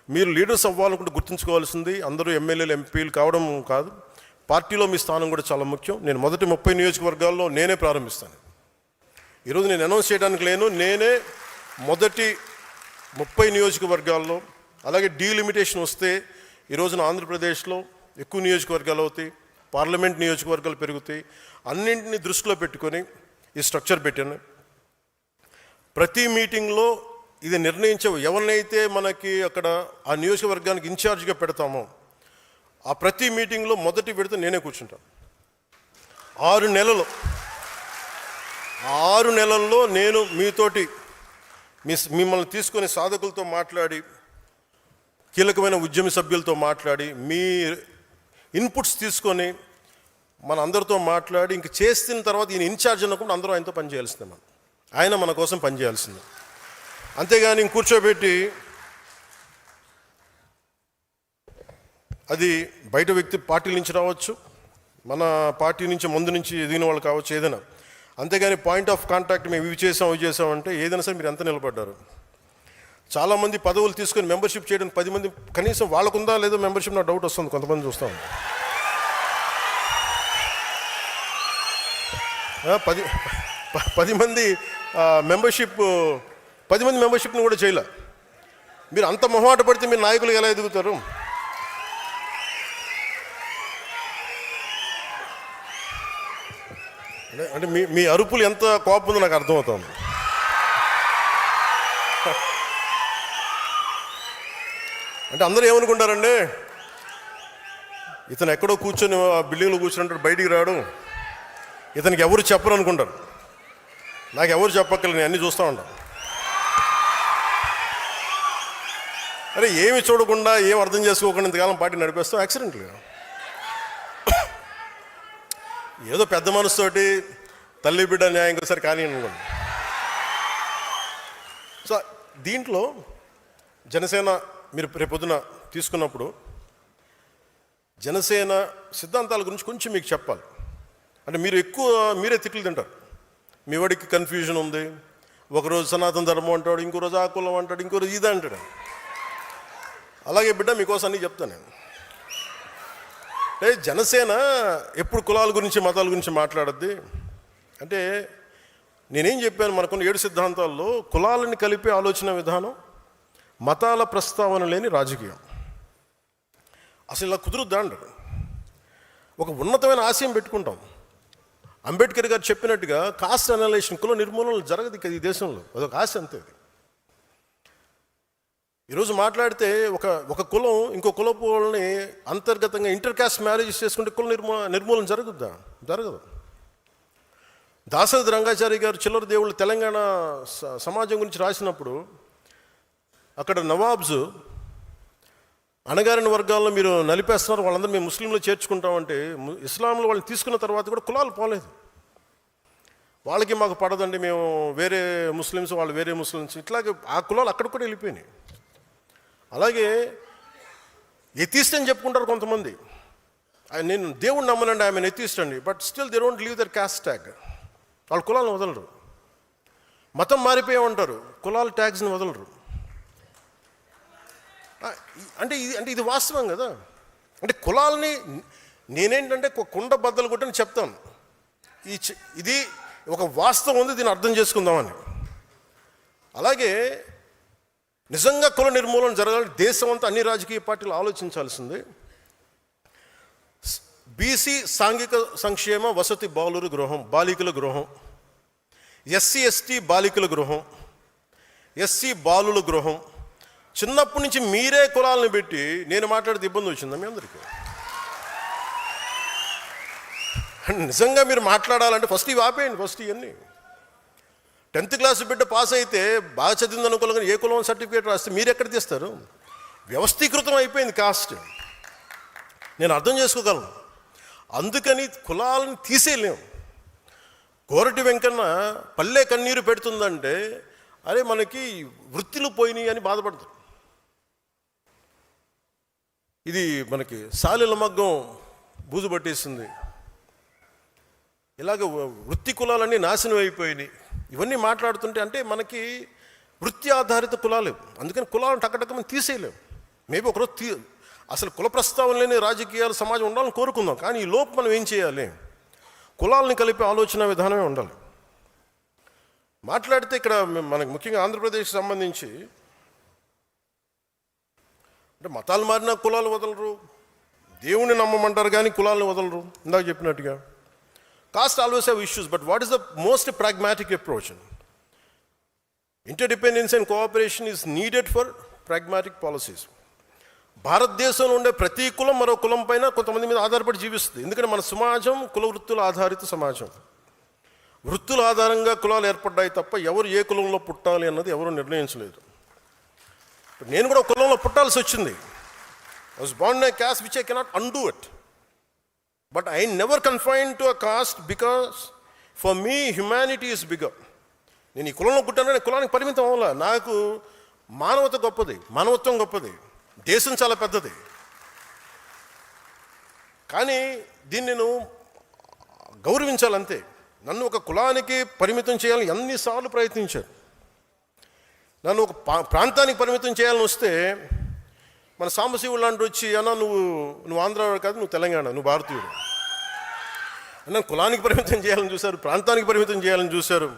మీరు లీడర్స్ అవ్వాలనుకుంటే గుర్తుంచుకోవాల్సింది, అందరూ ఎమ్మెల్యేలు, ఎంపీలు కావడం కాదు, పార్టీలో మీ స్థానం కూడా చాలా ముఖ్యం. నేను మొదటి 30 నియోజకవర్గాల్లో నేనే ప్రారంభిస్తాను. ఈరోజు నేను అనౌన్స్ చేయడానికి లేను, నేనే మొదటి 30 నియోజకవర్గాల్లో. అలాగే డీలిమిటేషన్ వస్తే ఈ రోజున ఆంధ్రప్రదేశ్లో ఎక్కువ నియోజకవర్గాలు అవుతాయి, పార్లమెంట్ నియోజకవర్గాలు పెరుగుతాయి. అన్నింటినీ దృష్టిలో పెట్టుకొని ఈ స్ట్రక్చర్ పెట్టాను. ప్రతి మీటింగ్లో ఇది నిర్ణయించవు, ఎవరినైతే మనకి అక్కడ ఆ నియోజకవర్గానికి ఇన్ఛార్జ్గా పెడతామో ఆ ప్రతి మీటింగ్లో మొదటి విడత నేనే కూర్చుంటాను. 6 నెలల్లో నేను మీతోటి మిమ్మల్ని తీసుకొని సాధకులతో మాట్లాడి, కీలకమైన ఉద్యమ సభ్యులతో మాట్లాడి, మీ ఇన్పుట్స్ తీసుకొని మన అందరితో మాట్లాడి ఇంక చేసిన తర్వాత ఈయన ఇన్ఛార్జ్ అన్నప్పుడు అందరూ ఆయనతో పనిచేయాల్సిందే. ఆయన మన కోసం పనిచేయాల్సిందే. అంతేగాని ఇంక కూర్చోబెట్టి అది బయట వ్యక్తి పార్టీల నుంచి రావచ్చు, మన పార్టీ నుంచి ముందు నుంచి ఎదిగిన వాళ్ళు కావచ్చు, ఏదైనా. అంతేగాని పాయింట్ ఆఫ్ కాంటాక్ట్ మేము ఇవి చేసామంటే ఏదైనా సరే మీరు ఎంత నిలబడ్డారు. చాలామంది పదవులు తీసుకొని మెంబర్షిప్ చేయడం 10 మంది కనీసం వాళ్ళకుందా లేదో మెంబర్షిప్, నాకు డౌట్ వస్తుంది. కొంతమంది చూస్తాం 10 మంది మెంబర్షిప్, 10 మంది మెంబర్షిప్ని కూడా చేయలే. మీరు అంత మొహమాట పడితే మీరు నాయకులు ఎలా ఎదుగుతారు? అంటే మీ అరుపులు ఎంత కోపం ఉందో నాకు అర్థమవుతుంది. అంటే అందరూ ఏమనుకుంటారండి, ఇతను ఎక్కడో కూర్చొని ఆ బిల్డింగ్లో కూర్చుంటాడు, బయటికి రాడు, ఇతనికి ఎవరు చెప్పరు అనుకుంటారు. నాకు ఎవరు చెప్పక్కర్లేదు, నేను అన్నీ చూస్తూ ఉంటాను. అరే ఏమి చూడకుండా, ఏం అర్థం చేసుకోకుండా ఇంతకాలం పార్టీ నడిపేస్తాం యాక్సిడెంట్గా. ఏదో పెద్ద మనసుతోటి తల్లి బిడ్డ న్యాయం ఇంకోసారి కానీ అనుకోండి. సో దీంట్లో జనసేన మీరు రేపొద్దున తీసుకున్నప్పుడు జనసేన సిద్ధాంతాల గురించి కొంచెం మీకు చెప్పాలి. అంటే మీరే తిట్లు తింటారు. మీ వాడికి కన్ఫ్యూజన్ ఉంది, ఒకరోజు సనాతన ధర్మం అంటాడు, ఇంకో రోజు ఆ కులం అంటాడు, ఇంకో రోజు ఇదే అంటాడు. అలాగే బిడ్డ మీకోసం అన్నీ చెప్తాను నేను. అంటే జనసేన ఎప్పుడు కులాల గురించి మతాల గురించి మాట్లాడద్ది. అంటే నేనేం చెప్పాను, మనకున్న 7 సిద్ధాంతాల్లో కులాలని కలిపే ఆలోచన విధానం, మతాల ప్రస్తావన లేని రాజకీయం. అసలు ఇలా కుదురుద్దా అంటారు. ఒక ఉన్నతమైన ఆశయం పెట్టుకుంటాం. అంబేద్కర్ గారు చెప్పినట్టుగా కాస్ట్ అనలైజేషన్, కుల నిర్మూలన జరగదు ఈ దేశంలో. అదొక ఆశ అంతే. ఈరోజు మాట్లాడితే ఒక కులం ఇంకో కులపు వాళ్ళని అంతర్గతంగా ఇంటర్ కాస్ట్ మ్యారేజెస్ చేసుకుంటే కుల నిర్మూలన జరగదు. దాశరథి రంగాచారి గారు చిల్లర దేవుళ్ళు తెలంగాణ సమాజం గురించి రాసినప్పుడు అక్కడ నవాబ్స్ అణగారిన వర్గాల్లో మీరు నలిపేస్తున్నారు, వాళ్ళందరూ మేము ముస్లింలో చేర్చుకుంటామంటే ఇస్లాంలో వాళ్ళని తీసుకున్న తర్వాత కూడా కులాలు పోలేదు. వాళ్ళకి మాకు పడదండి, మేము వేరే ముస్లిమ్స్, వాళ్ళు వేరే ముస్లిమ్స్, ఇట్లాగే ఆ కులాలు అక్కడ కూడా వెళ్ళిపోయినాయి. అలాగే ఎథీస్ట్ అని చెప్పుకుంటారు కొంతమంది. నేను దేవుడిని నమ్మనండి, ఆమె ఎథీస్ట్ అండి, but still they don't leave their caste tag. వాళ్ళు కులాలను వదలరు. మతం మారిపోయామంటారు, కులాల ట్యాగ్స్ని వదలరు. అంటే ఇది వాస్తవం కదా. అంటే కులాలని నేనేంటంటే కుండ బద్దలు కొట్టని చెప్తాను. ఇది ఒక వాస్తవం ఉంది, దీన్ని అర్థం చేసుకుందామని. అలాగే నిజంగా కుల నిర్మూలన జరగాలి, దేశం అంతా అన్ని రాజకీయ పార్టీలు ఆలోచించాల్సింది. బీసీ సాంఘిక సంక్షేమ వసతి బాలికల గృహం, ఎస్సీ ఎస్టీ బాలికల గృహం, ఎస్సీ బాలుల గృహం. చిన్నప్పటి నుంచి మీరే కులాలను పెట్టి నేను మాట్లాడితే ఇబ్బంది వచ్చిందా మీ అందరికీ? నిజంగా మీరు మాట్లాడాలంటే ఫస్ట్ ఇవి ఆపేయండి. ఫస్ట్ ఇవన్నీ 10th క్లాస్ బిడ్డ పాస్ అయితే బాగా చదివింది అనుకోవాలి, ఏ కులం సర్టిఫికేట్ రాస్తే మీరు ఎక్కడ తీస్తారు? వ్యవస్థీకృతం అయిపోయింది కాస్ట్. నేను అర్థం చేసుకోగలను. అందుకని కులాలను తీసేయలేము. కోరటి వెంకన్న పల్లె కన్నీరు పెడుతుందంటే అరే మనకి వృత్తులు పోయినాయి అని బాధపడతారు. ఇది మనకి సాలెల మగ్గం బూజు పట్టేసింది, ఇలాగ వృత్తి కులాలన్నీ నాశనం అయిపోయినాయి. ఇవన్నీ మాట్లాడుతుంటే అంటే మనకి వృత్తి ఆధారిత కులాలు, అందుకని కులాలను టక్కటక్కమని తీసేయలేము. మేబీ ఒకరోజు అసలు కుల ప్రస్తావన లేని రాజకీయాలు సమాజం ఉండాలని కోరుకుందాం. కానీ ఈ లోపు మనం ఏం చేయాలి? కులాలని కలిపే ఆలోచన విధానమే ఉండాలి. మాట్లాడితే ఇక్కడ మనకి ముఖ్యంగా ఆంధ్రప్రదేశ్కి సంబంధించి అంటే మతాలు మారినా కులాలు వదలరు, దేవుణ్ణి నమ్మమంటారు కానీ కులాలను వదలరు. ఇందాక చెప్పినట్టుగా caste always have issues, but what is the most pragmatic approach? Interdependence and cooperation is needed for pragmatic policies. భారతదేశంలో ఉండే ప్రతి కులం మరో కులం పైన కొంతమంది మీద ఆధారపడి జీవిస్తుంది. ఎందుకంటే మన సమాజం కుల వృత్తుల ఆధారిత సమాజం. వృత్తుల ఆధారంగా కులాలు ఏర్పడ్డాయి తప్ప ఎవరు ఏ కులంలో పుట్టాలి అన్నది ఎవరు నిర్ణయించలేదు. నేను కూడా కులంలో పుట్టాల్సి వచ్చింది. I was born in a caste which I cannot undo it. But I never confined to a caste because for me humanity is bigger. నేను ఈ కులంలో పుట్టానని కులానికి పరిమితం అవ్వాల. నాకు మానవత గొప్పది, మానవత్వం గొప్పది, దేశం చాలా పెద్దది. కానీ దీన్ని నేను గౌరవించాలంతే. నన్ను ఒక కులానికి పరిమితం చేయాలని ఎన్నిసార్లు ప్రయత్నించాను. నన్ను ఒక ప్రాంతానికి పరిమితం చేయాలని వస్తే మన సాంబశివుడు లాంటి వచ్చి అన్న నువ్వు ఆంధ్రావాడు కాదు, నువ్వు తెలంగాణ, నువ్వు భారతీయుడు అన్న కులానికి పరిమితం చేయాలని చూశారు, ప్రాంతానికి పరిమితం చేయాలని చూశారు.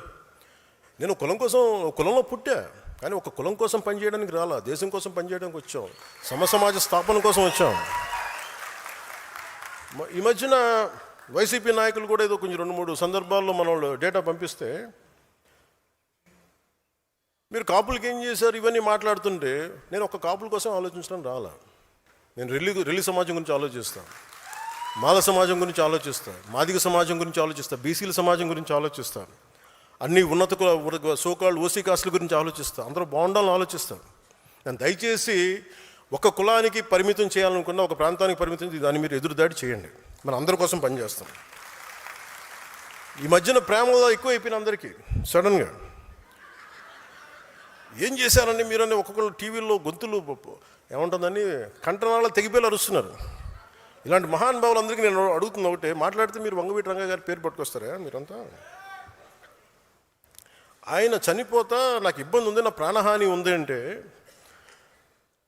నేను కులంలో పుట్టా, కానీ ఒక కులం కోసం పనిచేయడానికి రాలా, దేశం కోసం పనిచేయడానికి వచ్చాం, సమాజ స్థాపన కోసం వచ్చాం. ఈ మధ్యన వైసీపీ నాయకులు కూడా ఏదో కొంచెం 2-3 సందర్భాల్లో మన వాళ్ళు డేటా పంపిస్తే మీరు కాపులకి ఏం చేశారు ఇవన్నీ మాట్లాడుతుంటే నేను ఒక కాపుల కోసం ఆలోచించడం రాలా. నేను రెల్లి సమాజం గురించి ఆలోచిస్తాను, మాల సమాజం గురించి ఆలోచిస్తాను, మాదిగ సమాజం గురించి ఆలోచిస్తాను, బీసీల సమాజం గురించి ఆలోచిస్తాను, అన్ని ఉన్నత సోకాళ్ళు ఓసీ కాస్టుల గురించి ఆలోచిస్తాను, అందరూ బాగుండాలని ఆలోచిస్తాను. నేను దయచేసి ఒక కులానికి పరిమితం చేయాలనుకున్నా, ఒక ప్రాంతానికి పరిమితం దాన్ని మీరు ఎదురుదాడి చేయండి, మనం అందరి కోసం పనిచేస్తాం. ఈ మధ్యన ప్రేమ ఎక్కువ అయిపోయిన అందరికీ సడన్గా ఏం చేశారని మీరని ఒక్కొక్కరు టీవీల్లో గొంతులు ఏముంటుందని కంటనాల్లో తెగిపోయి అరుస్తున్నారు. ఇలాంటి మహానుభావులందరికీ నేను అడుగుతున్న ఒకటే, మాట్లాడితే మీరు వంగవీటి రంగా గారి పేరు పట్టుకొస్తారా మీరంతా? ఆయన చనిపోతా నాకు ఇబ్బంది ఉంది, నా ప్రాణహాని ఉంది అంటే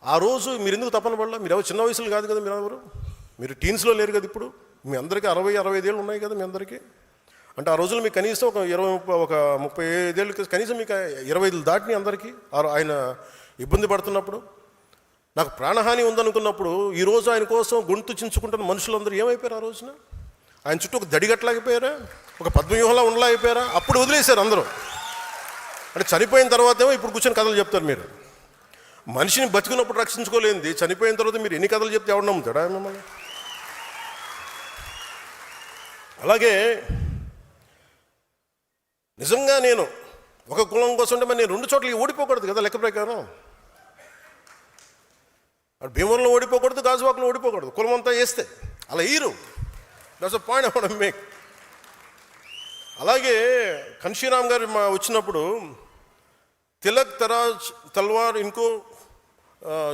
ఆ రోజు మీరు ఎందుకు తపన పడలా? మీరు ఎవరు చిన్న వయసులో కాదు కదా, మీరు టీన్స్లో లేరు కదా. ఇప్పుడు మీ అందరికీ 60-65 ఏళ్ళు ఉన్నాయి కదా మీ అందరికీ. అంటే ఆ రోజులు మీకు కనీసం ఒక 35 ఏళ్ళు, కనీసం మీకు 25 దాటిని అందరికీ. ఆయన ఇబ్బంది పడుతున్నప్పుడు, నాకు ప్రాణహాని ఉందనుకున్నప్పుడు, ఈరోజు ఆయన కోసం గొంతు చించుకుంటున్న మనుషులందరూ ఏమైపోయారు? ఆ రోజున ఆయన చుట్టూ ఒక దడిగట్లాగిపోయారా, ఒక పద్మవ్యూహంలా ఉండలాగిపోయారా? అప్పుడు వదిలేశారు అందరూ. అంటే చనిపోయిన తర్వాత ఏమో ఇప్పుడు కూర్చొని కథలు చెప్తారు. మీరు మనిషిని బతికినప్పుడు రక్షించుకోలేంది, చనిపోయిన తర్వాత మీరు ఎన్ని కథలు చెప్తే ఎవడు నమ్ముతాడా మిమ్మల్ని? అలాగే నిజంగా నేను ఒక కులం కోసం అంటే మరి నేను 2 చోట్లకి ఓడిపోకూడదు కదా లెక్క ప్రకారం. భీమవరంలో ఓడిపోకూడదు, గాజువాకలో ఓడిపోకూడదు, కులం అంతా వేస్తే అలా ఈరు. That's a point I want to make. అలాగే కన్షీరామ్ గారు వచ్చినప్పుడు తిలక్ తరాజ్ తల్వార్ ఇంకో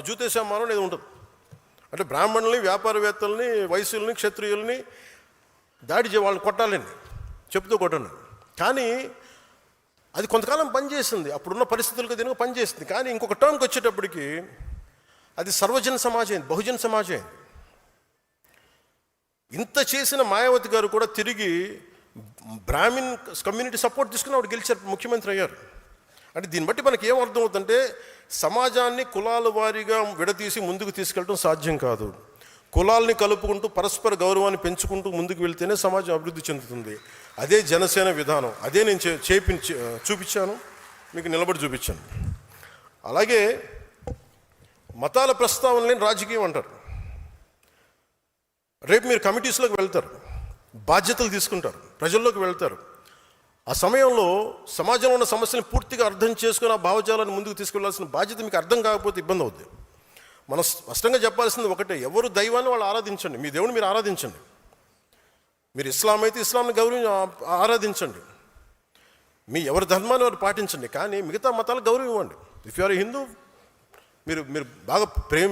జ్యోతిషమానం అనేది ఉంటుంది. అంటే బ్రాహ్మణుల్ని, వ్యాపారవేత్తల్ని, వైశ్యుల్ని, క్షత్రియుల్ని దాడి వాళ్ళని కొట్టాలండి, చెప్తూ కొట్టండి. కానీ అది కొంతకాలం పనిచేసింది, అప్పుడున్న పరిస్థితులకు దీనికి పనిచేస్తుంది. కానీ ఇంకొక టర్మ్కి వచ్చేటప్పటికి అది సర్వజన సమాజం అయింది, బహుజన సమాజం అయింది. ఇంత చేసిన మాయావతి గారు కూడా తిరిగి బ్రాహ్మిన్ కమ్యూనిటీ సపోర్ట్ తీసుకుని ఆవిడ గెలిచారు, ముఖ్యమంత్రి అయ్యారు. అంటే దీన్ని బట్టి మనకి ఏం అర్థం అవుతుందంటే సమాజాన్ని కులాల వారీగా విడదీసి ముందుకు తీసుకెళ్ళడం సాధ్యం కాదు. కులాల్ని కలుపుకుంటూ పరస్పర గౌరవాన్ని పెంచుకుంటూ ముందుకు వెళ్తేనే సమాజం అభివృద్ధి చెందుతుంది. అదే జనసేన విధానం, అదే నేను చూపించాను, మీకు నిలబడి చూపించాను. అలాగే మతాల ప్రస్తావన లేని రాజకీయం అంటారు. రేపు మీరు కమిటీస్లోకి వెళ్తారు, బాధ్యతలు తీసుకుంటారు, ప్రజల్లోకి వెళ్తారు. ఆ సమయంలో సమాజంలో ఉన్న సమస్యలను పూర్తిగా అర్థం చేసుకుని ఆ భావజాలాన్ని ముందుకు తీసుకెళ్లాల్సిన బాధ్యత మీకు అర్థం కాకపోతే ఇబ్బంది అవుద్ది. మనం స్పష్టంగా చెప్పాల్సింది ఒకటే, ఎవరు దైవాన్ని వాళ్ళు ఆరాధించండి, మీ దేవుని మీరు ఆరాధించండి. మీరు ఇస్లాం అయితే ఇస్లాంని ఆరాధించండి, మీ ఎవరి ధర్మాన్ని వారు పాటించండి. కానీ మిగతా మతాలకు గౌరవం ఇవ్వండి. ఇఫ్ యు ఆర్ హిందూ, మీరు బాగా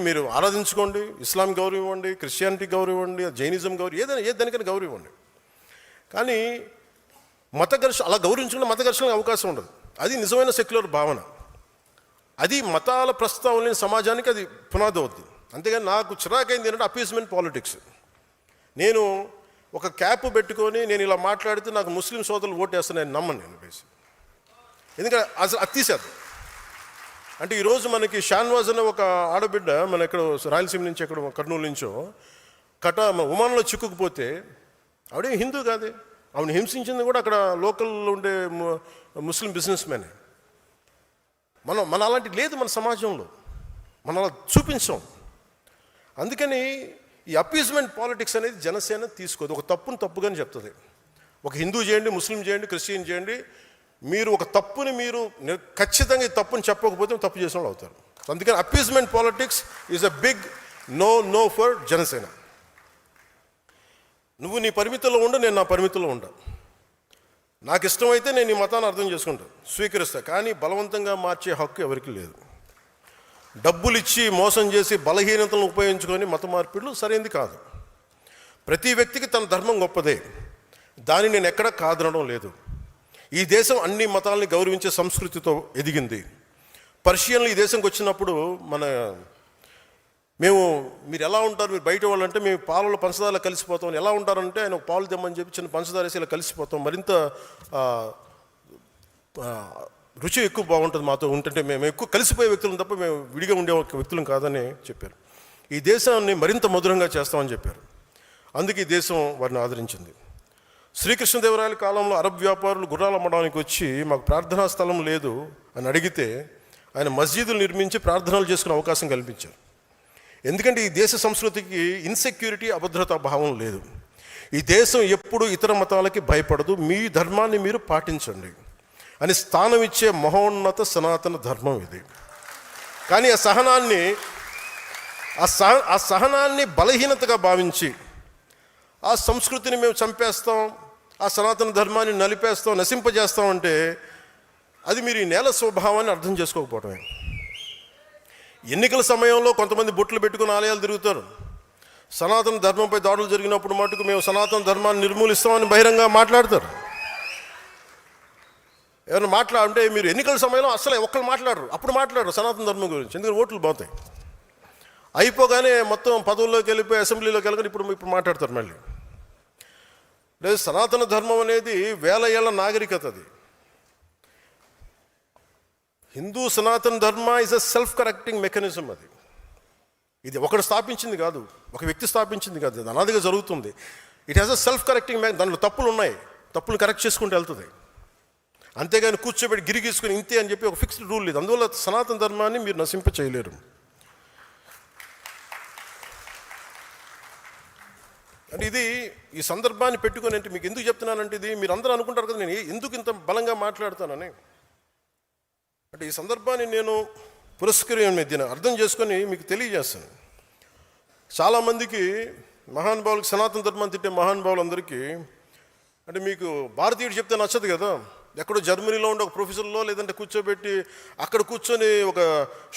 మీరు ఆరాధించుకోండి, ఇస్లాం గౌరవం ఇవ్వండి, క్రిస్టియానిటీ గౌరవం ఇవ్వండి, జైనిజం గౌరవం, ఏదానికైనా గౌరవం ఇవ్వండి. కానీ అలా గౌరవించుకున్న మత ఘర్షణకు అవకాశం ఉండదు. అది నిజమైన సెక్యులర్ భావన. అది మతాల ప్రస్తావన లేని సమాజానికి అది పునాది అవుద్ది. అంతేగాని నాకు చిరాకైంది ఏంటంటే అపీస్మెంట్ పాలిటిక్స్. నేను ఒక క్యాప్ పెట్టుకొని నేను ఇలా మాట్లాడితే నాకు ముస్లిం సోదరులు ఓటేస్తాను నేను నమ్మను. నేను బేసి ఎందుకంటే అసలు అత్తిసేద్దాం. అంటే ఈరోజు మనకి షాన్వాజ్ అనే ఒక ఆడబిడ్డ మన ఎక్కడ రాయలసీమ నుంచి ఎక్కడ కర్నూలు నుంచో ఉమాన్లో చిక్కుకుపోతే ఆవిడే హిందూ కాదే, ఆవిడ హింసించింది కూడా అక్కడ లోకల్లో ఉండే ముస్లిం బిజినెస్ మ్యానే. మన అలాంటి లేదు మన సమాజంలో, మనం అలా చూపించాం. అందుకని ఈ అపీజ్మెంట్ పాలిటిక్స్ అనేది జనసేన తీసుకోదు. ఒక తప్పును తప్పుగానే చెప్తుంది. ఒక హిందూ చేయండి, ముస్లిం చేయండి, క్రిస్టియన్ చేయండి, మీరు ఒక తప్పుని మీరు ఖచ్చితంగా ఈ తప్పుని చెప్పకపోతే తప్పు చేసిన వాళ్ళు అవుతారు. అందుకని appeasement politics is a big no for Janasena. నువ్వు నీ పరిమితుల్లో ఉండు, నేను నా పరిమితుల్లో ఉండా. నాకు ఇష్టమైతే నేను ఈ మతాన్ని అర్థం చేసుకుంటాను, స్వీకరిస్తా. కానీ బలవంతంగా మార్చే హక్కు ఎవరికి లేదు. డబ్బులు ఇచ్చి మోసం చేసి బలహీనతలను ఉపయోగించుకొని మత మార్పిడులు సరైనది కాదు. ప్రతి వ్యక్తికి తన ధర్మం గొప్పదే, దాన్ని నేను ఎక్కడ కాదనడం లేదు. ఈ దేశం అన్ని మతాలని గౌరవించే సంస్కృతితో ఎదిగింది. పర్షియన్లు ఈ దేశంకి వచ్చినప్పుడు మీరు ఎలా ఉంటారు, మీరు బయట వాళ్ళు అంటే మేము పాలలో పంచదారలో కలిసిపోతాం. ఎలా ఉంటారంటే ఆయన పాలు తెమ్మని చెప్పి చిన్న పంచదార వేసి ఇలా కలిసిపోతాం, మరింత రుచి ఎక్కువ బాగుంటుంది మాతో ఉంటుంటే. మేము ఎక్కువ కలిసిపోయే వ్యక్తులను తప్ప మేము విడిగా ఉండే వ్యక్తులం కాదని చెప్పారు. ఈ దేశాన్ని మరింత మధురంగా చేస్తామని చెప్పారు. అందుకే ఈ దేశం వారిని ఆదరించింది. శ్రీకృష్ణదేవరాయల కాలంలో అరబ్ వ్యాపారులు గుర్రాలు అమ్మడానికి వచ్చి మాకు ప్రార్థనా స్థలం లేదు అని అడిగితే ఆయన మస్జిదులు నిర్మించి ప్రార్థనలు చేసుకునే అవకాశం కల్పించారు. ఎందుకంటే ఈ దేశ సంస్కృతికి ఇన్సెక్యూరిటీ, అభద్రతా భావం లేదు. ఈ దేశం ఎప్పుడు ఇతర మతాలకి భయపడదు. మీ ధర్మాన్ని మీరు పాటించండి అని స్థానం ఇచ్చే మహోన్నత సనాతన ధర్మం ఇది. కానీ ఆ సహనాన్ని బలహీనతగా భావించి ఆ సంస్కృతిని మేము చంపేస్తాం, ఆ సనాతన ధర్మాన్ని నలిపేస్తాం, నశింపజేస్తాం అంటే అది మీరు ఈ నేల స్వభావాన్ని అర్థం చేసుకోకపోవటమే. ఎన్నికల సమయంలో కొంతమంది బొట్లు పెట్టుకుని ఆలయాలు తిరుగుతారు. సనాతన ధర్మంపై దాడులు జరిగినప్పుడు మటుకు మేము సనాతన ధర్మాన్ని నిర్మూలిస్తామని బహిరంగ మాట్లాడతారు. ఎవరైనా అంటే మీరు ఎన్నికల సమయంలో అసలు ఒక్కరు మాట్లాడరు, అప్పుడు మాట్లాడరు సనాతన ధర్మం గురించి, ఎందుకంటే ఓట్లు పోతాయి. అయిపోగానే మొత్తం పదవుల్లోకి వెళ్ళిపోయి అసెంబ్లీలోకి వెళ్ళగానే ఇప్పుడు మాట్లాడతారు మళ్ళీ. లేదు, సనాతన ధర్మం అనేది వేల ఏళ్ల నాగరికత. అది హిందూ సనాతన ధర్మ is a self correcting mechanism. ఇది ఒకడు స్థాపించింది కాదు, ఒక వ్యక్తి స్థాపించింది కాదు, అది అనాదిగా జరుగుతుంది. It has a self correcting దాంట్లో తప్పులు ఉన్నాయి, తప్పులు కరెక్ట్ చేసుకుంటూ వెళ్తుంది. అంతేగాని కూర్చోబెట్టి గిరిగీసుకుని ఇంతే అని చెప్పి ఒక ఫిక్స్డ్ రూల్ లేదు. అందువల్ల సనాతన ధర్మాన్ని మీరు నశింప చేయలేరు. అంటే ఇది ఈ సందర్భాన్ని పెట్టుకొని అంటే మీకు ఎందుకు చెప్తున్నానంటే, ఇది మీరు అందరూ అనుకుంటారు కదా నేను ఎందుకు ఇంత బలంగా మాట్లాడతానని. అంటే ఈ సందర్భాన్ని నేను దీన్ని అర్థం చేసుకొని మీకు తెలియజేస్తాను. చాలామందికి మహానుభావులకి, సనాతన ధర్మాన్ని తిట్టే మహానుభావులందరికీ అంటే మీకు భారతీయుడు చెప్తే నచ్చదు కదా. ఎక్కడో జర్మనీలో ఉండే ఒక ప్రొఫెసర్లో లేదంటే కూర్చోబెట్టి అక్కడ కూర్చొని ఒక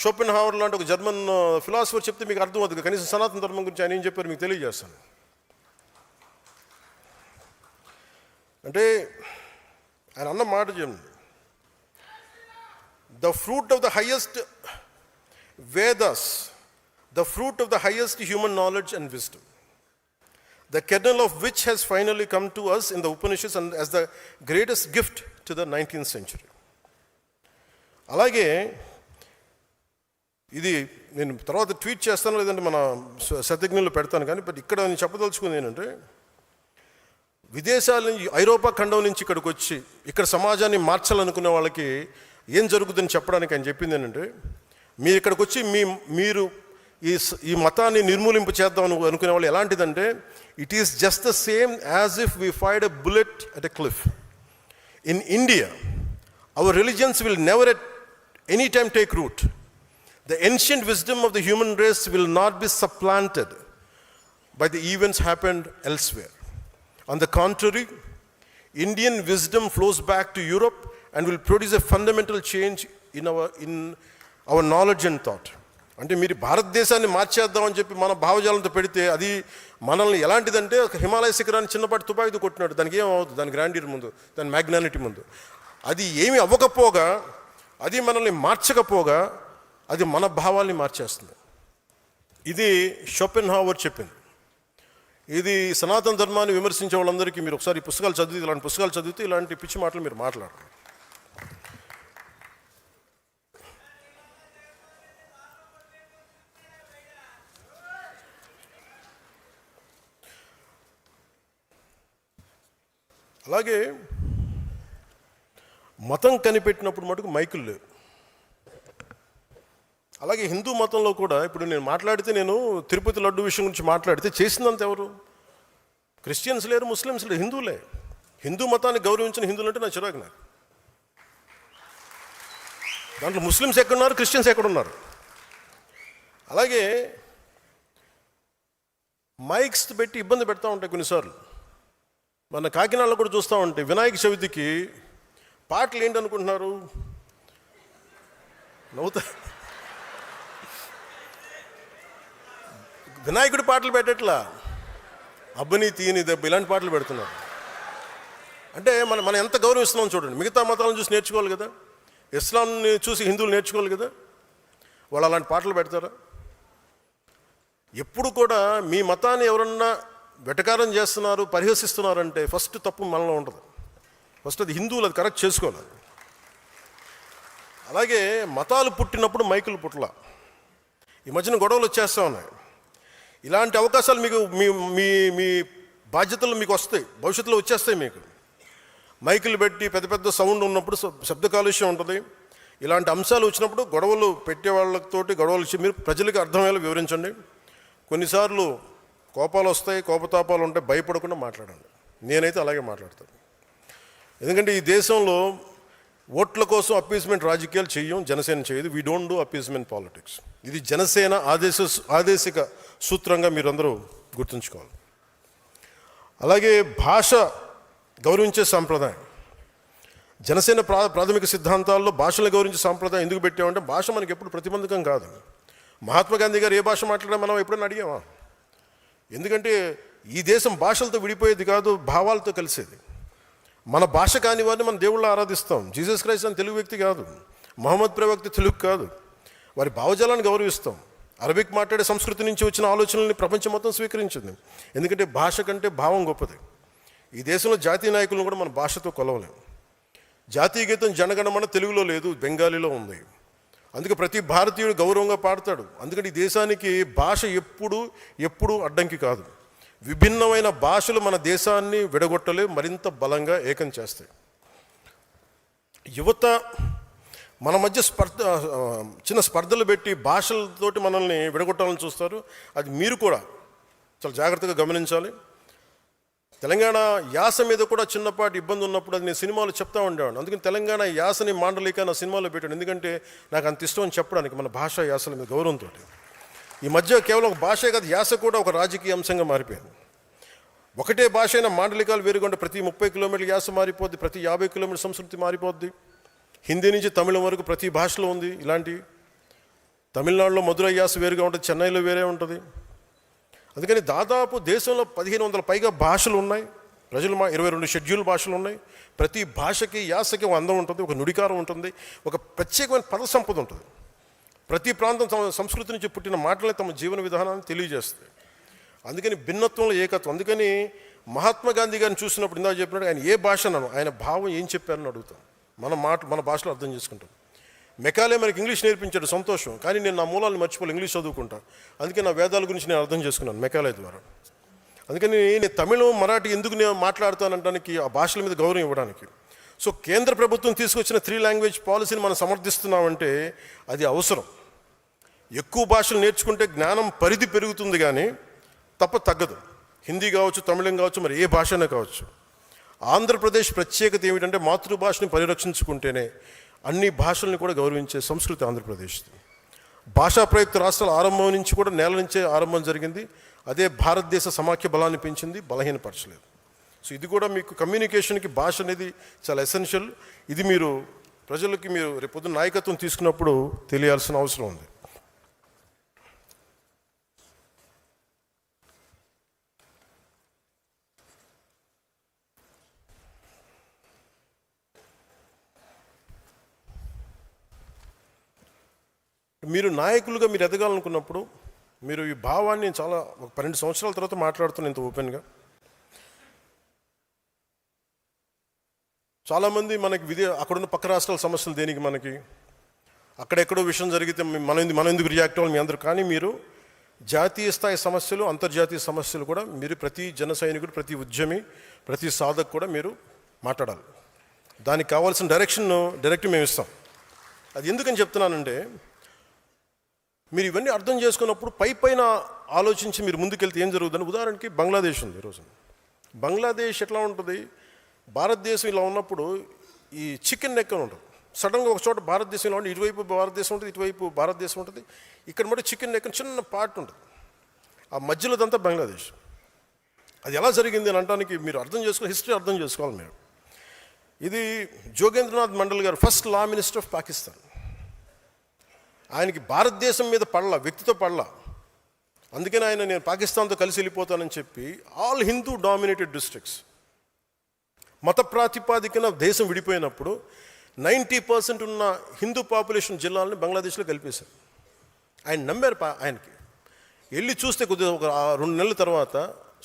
షోపెన్హావర్ లాంటి ఒక జర్మన్ ఫిలాసఫర్ చెప్తే మీకు అర్థం అవుతుంది. కనీసం సనాతన ధర్మం గురించి ఆయన ఏం చెప్పారు మీకు తెలియజేస్తాను. అంటే ఆయన అన్న మాట చెప్పండి, the fruit of the highest Vedas, the fruit of the highest human knowledge and wisdom, the kernel of which has finally come to us in the Upanishads and as the greatest gift to the 19th century. అలాగే ఇది నేను తర్వాత ట్వీట్ చేస్తాను, లేదంటే మన శతజ్ఞులు పెడతాను. కానీ బట్ ఇక్కడ నేను చెప్పదలుచుకుంది ఏంటంటే, విదేశాల నుంచి, ఐరోపా ఖండం నుంచి ఇక్కడికి వచ్చి ఇక్కడ సమాజాన్ని మార్చాలనుకునే వాళ్ళకి ఏం జరుగుతుందని చెప్పడానికి ఆయన చెప్పింది ఏంటంటే, మీరు ఇక్కడికి వచ్చి మీరు ఈ మతాన్ని నిర్మూలింపు చేద్దాం అనుకునే వాళ్ళు ఎలాంటిదంటే, it is just the same as if we fired a bullet at a cliff. In India our religions will never at any time take root. The ancient wisdom of the human race will not be supplanted by the events happened elsewhere. On the contrary, Indian wisdom flows back to Europe and will produce a fundamental change in our knowledge and thought. అంటే మీరు భారతదేశాన్ని మార్చేద్దామని చెప్పి మన భావజాలంతో పెడితే అది మనల్ని ఎలాంటిదంటే, ఒక హిమాలయ శిఖరాన్ని చిన్నపాటి తుపాకీతో కొట్టినాడు. దానికి ఏమవుతుంది, దాని గ్రాండియర్ ముందు, దాని మ్యాగ్నానిటీ ముందు. అది ఏమి అవ్వకపోగా, అది మనల్ని మార్చకపోగా, అది మన భావాల్ని మార్చేస్తుంది. ఇది షోపెన్హావర్ చెప్పింది. ఇది సనాతన ధర్మాన్ని విమర్శించే వాళ్ళందరికీ మీరు ఒకసారి ఈ పుస్తకాలు చదివితే, ఇలాంటి పుస్తకాలు చదివితే ఇలాంటి పిచ్చి మాటలు మీరు మాట్లాడరు. అలాగే మతం కనిపెట్టినప్పుడు మటుకు మైకులు లేవు. అలాగే హిందూ మతంలో కూడా ఇప్పుడు నేను మాట్లాడితే, నేను తిరుపతి లడ్డు విషయం గురించి మాట్లాడితే చేసిందంత ఎవరు? క్రిస్టియన్స్ లేరు, ముస్లిమ్స్ లేరు, హిందువులే. హిందూ మతాన్ని గౌరవించిన హిందువులు అంటే నాకు చిరాకు. నాకు దాంట్లో ముస్లిమ్స్ ఎక్కడున్నారు, క్రిస్టియన్స్ ఎక్కడున్నారు? అలాగే మైక్స్ పెట్టి ఇబ్బంది పెడతా ఉంటాయి కొన్నిసార్లు. మన కాకినాడలో కూడా చూస్తూ ఉంటే వినాయక చవితికి పాటలు ఏంటనుకుంటున్నారు? నవ్వుతా. వినాయకుడి పాటలు పెట్టట్లా, అబ్బని తీయని దెబ్బ ఇలాంటి పాటలు పెడుతున్నారు. అంటే మనం ఎంత గౌరవిస్తున్నాం చూడండి. మిగతా మతాలను చూసి నేర్చుకోవాలి కదా, ఇస్లాంని చూసి హిందువులు నేర్చుకోవాలి కదా. వాళ్ళు అలాంటి పాటలు పెడతారా? ఎప్పుడు కూడా మీ మతాన్ని ఎవరన్నా వెటకారం చేస్తున్నారు, పరిహసిస్తున్నారంటే ఫస్ట్ తప్పు మనలో ఉంటుంది. ఫస్ట్ అది హిందువులు అది కరెక్ట్ చేసుకోవాలి. అలాగే మతాలు పుట్టినప్పుడు మైకులు పుట్టల. ఈ మధ్యన గొడవలు వచ్చేస్తూ ఉన్నాయి. ఇలాంటి అవకాశాలు మీకు మీ మీ మీ బాధ్యతలు మీకు వస్తాయి, భవిష్యత్తులో వచ్చేస్తాయి. మీకు మైకులు పెట్టి పెద్ద పెద్ద సౌండ్ ఉన్నప్పుడు శబ్ద కాలుష్యం ఉంటుంది. ఇలాంటి అంశాలు వచ్చినప్పుడు గొడవలు పెట్టే వాళ్ళతోటి గొడవలు మీరు ప్రజలకు అర్థమయ్యేలా వివరించండి. కొన్నిసార్లు కోపాలు వస్తాయి, కోపతాపాలు ఉంటాయి, భయపడకుండా మాట్లాడండి. నేనైతే అలాగే మాట్లాడతాను. ఎందుకంటే ఈ దేశంలో ఓట్ల కోసం అప్పీస్మెంట్ రాజకీయాలు చెయ్యం, జనసేన చేయదు. We don't do appeasement politics. ఇది జనసేన ఆదేశిక సూత్రంగా మీరందరూ గుర్తుంచుకోవాలి. అలాగే భాష గౌరవించే సాంప్రదాయం, జనసేన ప్రాథమిక సిద్ధాంతాల్లో భాషను గౌరవించే సాంప్రదాయం ఎందుకు పెట్టామంటే భాష మనకి ఎప్పుడు ప్రతిబంధకం కాదు. మహాత్మా గాంధీ గారు ఏ భాష మాట్లాడా మనం ఎప్పుడైనా అడిగామా? ఎందుకంటే ఈ దేశం భాషలతో విడిపోయేది కాదు, భావాలతో కలిసేది. మన భాష కాని వారిని మన దేవుళ్ళు ఆరాధిస్తాం. జీసస్ క్రైస్ట్ అని తెలుగు వ్యక్తి కాదు, మహమ్మద్ ప్రవక్త తెలుగు కాదు. వారి భావజాలాన్ని గౌరవిస్తాం. అరబిక్ మాట్లాడే సంస్కృతి నుంచి వచ్చిన ఆలోచనల్ని ప్రపంచం మొత్తం స్వీకరించింది. ఎందుకంటే భాష కంటే భావం గొప్పది. ఈ దేశంలో జాతీయ నాయకులను కూడా మన భాషతో కొలవలేము. జాతీయ గీతం జనగణమన తెలుగులో లేదు, బెంగాలీలో ఉంది. అందుకే ప్రతి భారతీయుడు గౌరవంగా పాడతాడు. అందుకని ఈ దేశానికి భాష ఎప్పుడు అడ్డంకి కాదు. విభిన్నమైన భాషలు మన దేశాన్ని విడగొట్టలే, మరింత బలంగా ఏకం చేస్తాయి. యువత మన మధ్య చిన్న స్పర్ధలు పెట్టి భాషలతోటి మనల్ని విడగొట్టాలని చూస్తారు. అది మీరు కూడా చాలా జాగ్రత్తగా గమనించాలి. తెలంగాణ యాస మీద కూడా చిన్నపాటి ఇబ్బంది ఉన్నప్పుడు అది నేను సినిమాలో చెప్తా ఉండేవాడిని. అందుకని తెలంగాణ యాసని మాండలిక నా సినిమాలో పెట్టాను. ఎందుకంటే నాకు అంత ఇష్టం అని చెప్పడానికి, మన భాష యాసల మీద గౌరవంతో. ఈ మధ్య కేవలం ఒక భాషే కాదు, యాస కూడా ఒక రాజకీయ అంశంగా మారిపోయింది. ఒకటే భాష అయినా మాండలికాలు వేరుగా ప్రతి 30 కిలోమీటర్ల యాస మారిపోద్ది, ప్రతి 50 కిలోమీటర్ల సంస్కృతి మారిపోద్ది. హిందీ నుంచి తమిళం వరకు ప్రతి భాషలో ఉంది ఇలాంటి. తమిళనాడులో మధురై యాస వేరుగా ఉంటుంది, చెన్నైలో వేరే ఉంటుంది. అందుకని దాదాపు దేశంలో 1500 పైగా భాషలు ఉన్నాయి. ప్రజలు 22 షెడ్యూల్ భాషలు ఉన్నాయి. ప్రతి భాషకి యాసకి ఒక అందం ఉంటుంది, ఒక నుడికారం ఉంటుంది, ఒక ప్రత్యేకమైన పద సంపద ఉంటుంది. ప్రతి ప్రాంతం తమ సంస్కృతి నుంచి పుట్టిన మాటలే తమ జీవన విధానాన్ని తెలియజేస్తాయి. అందుకని భిన్నత్వంలో ఏకత్వం. అందుకని మహాత్మా గాంధీ గారిని చూసినప్పుడు ఇందాక చెప్పినట్టు ఆయన ఏ భాష అన్నాను, ఆయన భావం ఏం చెప్పారని అడుగుతాం. మన భాషలో అర్థం చేసుకుంటాం. మెకాలే మనకి ఇంగ్లీష్ నేర్పించాడు, సంతోషం. కానీ నేను నా మూలాలను మర్చిపోయి ఇంగ్లీష్ చదువుకుంటాను. అందుకే నా వేదాల గురించి నేను అర్థం చేసుకున్నాను మెకాలే ద్వారా. అందుకని నేను తమిళం, మరాఠీ ఎందుకు నేను మాట్లాడతానంటానికి, ఆ భాషల మీద గౌరవం ఇవ్వడానికి. సో కేంద్ర ప్రభుత్వం తీసుకొచ్చిన 3 లాంగ్వేజ్ పాలసీని మనం సమర్థిస్తున్నామంటే అది అవసరం. ఎక్కువ భాషలు నేర్చుకుంటే జ్ఞానం పరిధి పెరుగుతుంది, కానీ తగ్గదు. హిందీ కావచ్చు, తమిళం కావచ్చు, మరి ఏ భాషనే కావచ్చు. ఆంధ్రప్రదేశ్ ప్రత్యేకత ఏమిటంటే మాతృభాషని పరిరక్షించుకుంటేనే అన్ని భాషల్ని కూడా గౌరవించే సంస్కృతి ఆంధ్రప్రదేశ్ది. భాషా ప్రయుక్త రాష్ట్రాల ఆరంభం నుంచి కూడా నేల నుంచే ఆరంభం జరిగింది. అదే భారతదేశ సమాఖ్య బలాన్ని పెంచింది, బలహీనపరచలేదు. సో ఇది కూడా మీకు కమ్యూనికేషన్కి భాష అనేది చాలా ఎసెన్షియల్. ఇది మీరు ప్రజలకి మీరు రేపొద్దున నాయకత్వం తీసుకున్నప్పుడు తెలియాల్సిన అవసరం ఉంది. మీరు నాయకులుగా మీరు ఎదగాలనుకున్నప్పుడు మీరు ఈ భావాన్ని చాలా ఒక 12 సంవత్సరాల తర్వాత మాట్లాడుతున్నాను ఇంత ఓపెన్గా. చాలామంది మనకి అక్కడున్న పక్క రాష్ట్రాల సమస్యలు దేనికి, మనకి అక్కడెక్కడో విషయం జరిగితే మనం ఎందుకు రియాక్ట్ అవ్వాలి మీ అందరూ. కానీ మీరు జాతీయ స్థాయి సమస్యలు, అంతర్జాతీయ సమస్యలు కూడా మీరు ప్రతి జన సైనికుడు, ప్రతి ఉద్యమి, ప్రతి సాధకు కూడా మీరు మాట్లాడాలి. దానికి కావాల్సిన డైరెక్ట్ మేము ఇస్తాం. అది ఎందుకని చెప్తున్నానంటే, మీరు ఇవన్నీ అర్థం చేసుకున్నప్పుడు పైన ఆలోచించి మీరు ముందుకెళ్తే ఏం జరుగుతుందని. ఉదాహరణకి బంగ్లాదేశ్ ఉంది. ఈరోజు బంగ్లాదేశ్ ఎట్లా ఉంటుంది, భారతదేశం ఇలా ఉన్నప్పుడు ఈ చికెన్ నెక్ అని ఉంటుంది. సడన్గా ఒక చోట భారతదేశంలో ఉండి ఇటువైపు భారతదేశం ఉంటుంది, ఇటువైపు భారతదేశం ఉంటుంది. ఇక్కడ మళ్ళీ చికెన్ నెక్ అని చిన్న పార్ట్ ఉంటుంది, ఆ మధ్యలోదంతా బంగ్లాదేశ్. అది ఎలా జరిగింది అని అనడానికి మీరు అర్థం చేసుకోవాలి, హిస్టరీ అర్థం చేసుకోవాలి మీరు. ఇది జోగేంద్రనాథ్ మండల్ గారు first law minister of Pakistan. ఆయనకి భారతదేశం మీద పడలా, వ్యక్తితో పడలా. అందుకని ఆయన నేను పాకిస్తాన్తో కలిసి వెళ్ళిపోతానని చెప్పి ఆల్ హిందూ డామినేటెడ్ డిస్ట్రిక్ట్స్, మత ప్రాతిపాదికన దేశం విడిపోయినప్పుడు 90% ఉన్న హిందూ పాపులేషన్ జిల్లాలని బంగ్లాదేశ్లో కలిపేశారు. ఆయన నమ్మారు. ఆయనకి వెళ్ళి చూస్తే కొద్దిగా ఒక 2 నెలల తర్వాత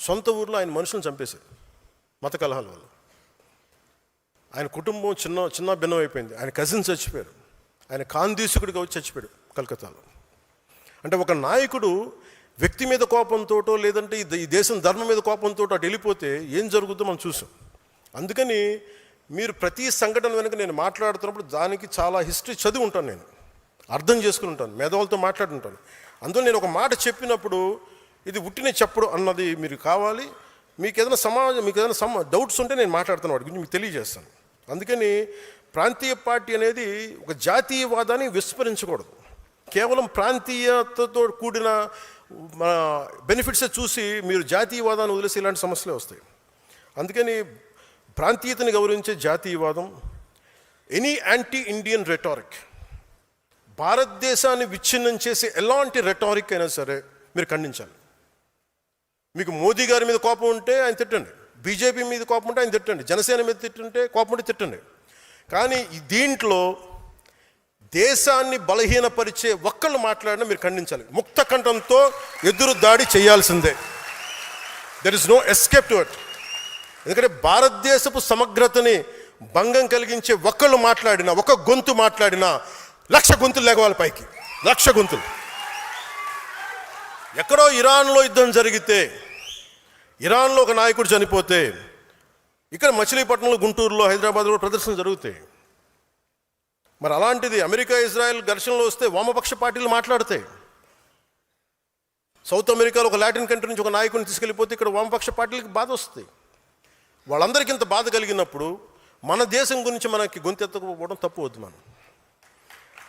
సొంత ఊర్లో ఆయన మనుషులను చంపేశారు మత కలహాల వల్ల. ఆయన కుటుంబం చిన్న భిన్నం అయిపోయింది. ఆయన కజిన్స్ చచ్చిపోయారు. ఆయన కాందీసుకుడిగా వచ్చి చచ్చిపోయాడు కలకత్తాలో. అంటే ఒక నాయకుడు వ్యక్తి మీద కోపంతోటో లేదంటే ఈ దేశం ధర్మం మీద కోపంతో అటు వెళ్ళిపోతే ఏం జరుగుతుందో మనం చూసాం. అందుకని మీరు ప్రతి సంఘటన వెనుక నేను మాట్లాడుతున్నప్పుడు దానికి చాలా హిస్టరీ చదివి ఉంటాను, నేను అర్థం చేసుకుని ఉంటాను, మేధావులతో మాట్లాడుంటాను. అందులో నేను ఒక మాట చెప్పినప్పుడు ఇది ఉట్టినే చెప్పడు అన్నది మీరు కావాలి. మీకు ఏదైనా డౌట్స్ ఉంటే నేను మాట్లాడుతాను, వాటి గురించి మీకు తెలియజేస్తాను. అందుకని ప్రాంతీయ పార్టీ అనేది ఒక జాతీయవాదాన్ని విస్మరించకూడదు. కేవలం ప్రాంతీయతతో కూడిన బెనిఫిట్సే చూసి మీరు జాతీయవాదాన్ని వదిలేసి ఇలాంటి సమస్యలే వస్తాయి. అందుకని ప్రాంతీయతని గౌరవించే జాతీయవాదం, ఎనీ యాంటీ ఇండియన్ రెటారిక్, భారతదేశాన్ని విచ్ఛిన్నం చేసే ఎలాంటి రెటారిక్ అయినా సరే మీరు ఖండించాలి. మీకు మోదీ గారి మీద కోపం ఉంటే ఆయన తిట్టండి, బీజేపీ మీద కోపం ఉంటే ఆయన తిట్టండి, జనసేన మీద తిట్టుంటే కోపం ఉంటే తిట్టండి. కానీ దీంట్లో దేశాన్ని బలహీనపరిచే ఒక్కళ్ళు మాట్లాడినా మీరు ఖండించాలి. ముక్త కంఠంతో ఎదురు దాడి చేయాల్సిందే. There is no escape to it. ఎందుకంటే భారతదేశపు సమగ్రతని భంగం కలిగించే ఒక్కళ్ళు మాట్లాడినా, ఒక గొంతు మాట్లాడినా 1,00,000 గొంతులు లేగవాలి పైకి, 1,00,000 గొంతులు. ఎక్కడో ఇరాన్లో యుద్ధం జరిగితే, ఇరాన్లో ఒక నాయకుడు చనిపోతే, ఇక్కడ మచిలీపట్నంలో, గుంటూరులో, హైదరాబాద్లో ప్రదర్శనలు జరుగుతాయి. మరి అలాంటిది అమెరికా ఇజ్రాయెల్ ఘర్షణలో వస్తే వామపక్ష పార్టీలు మాట్లాడతాయి. సౌత్ అమెరికాలో ఒక లాటిన్ కంట్రీ నుంచి ఒక నాయకుడిని తీసుకెళ్ళిపోతే ఇక్కడ వామపక్ష పార్టీలకు బాధ వస్తుంది. వాళ్ళందరికీ ఇంత బాధ కలిగినప్పుడు మన దేశం గురించి మనకి గొంతెత్తకపోవడం తప్పు వద్దు మనం.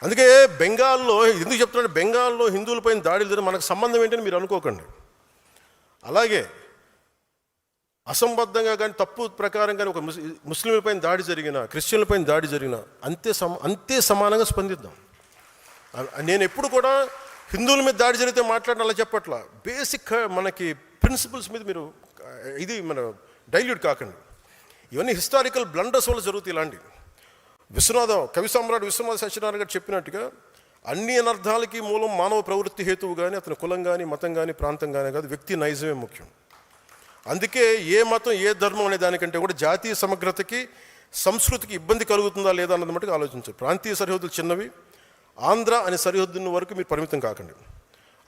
అందుకే బెంగాల్లో ఎందుకు చెప్తున్నాడు, బెంగాల్లో హిందువులపైన దాడులు జరిగిన మనకు సంబంధం ఏంటని మీరు అనుకోకండి. అలాగే అసంబద్ధంగా కానీ తప్పు ప్రకారం కానీ ఒక ముస్లింలపైన దాడి జరిగిన, క్రిస్టియన్లపైన దాడి జరిగిన అంతే సమానంగా స్పందిద్దాం. నేను ఎప్పుడు కూడా హిందువుల మీద దాడి జరిగితే మాట్లాడడం అలా చెప్పట్లా. బేసిక్ మనకి ప్రిన్సిపల్స్ మీద మీరు ఇది మన డైల్యూట్ కాకండి. ఇవన్నీ హిస్టారికల్ బ్లండర్స్ వల్ల జరుగుతాయి. ఇలాంటి కవి సామ్రాట్ విశ్వనాథ సత్యనారాయణ గారు చెప్పినట్టుగా అన్ని అనర్థాలకి మూలం మానవ ప్రవృత్తి హేతువు కానీ, అతని కులం కానీ, మతం కానీ, ప్రాంతం కానీ కాదు, వ్యక్తి నైజమే ముఖ్యం. అందుకే ఏ మతం ఏ ధర్మం అనే దానికంటే కూడా జాతీయ సమగ్రతకి, సంస్కృతికి ఇబ్బంది కలుగుతుందా లేదా అన్నది మటుకు ఆలోచించారు. ప్రాంతీయ సరిహద్దులు చిన్నవి, ఆంధ్ర అనే సరిహద్దుల వరకు మీరు పరిమితం కాకండి.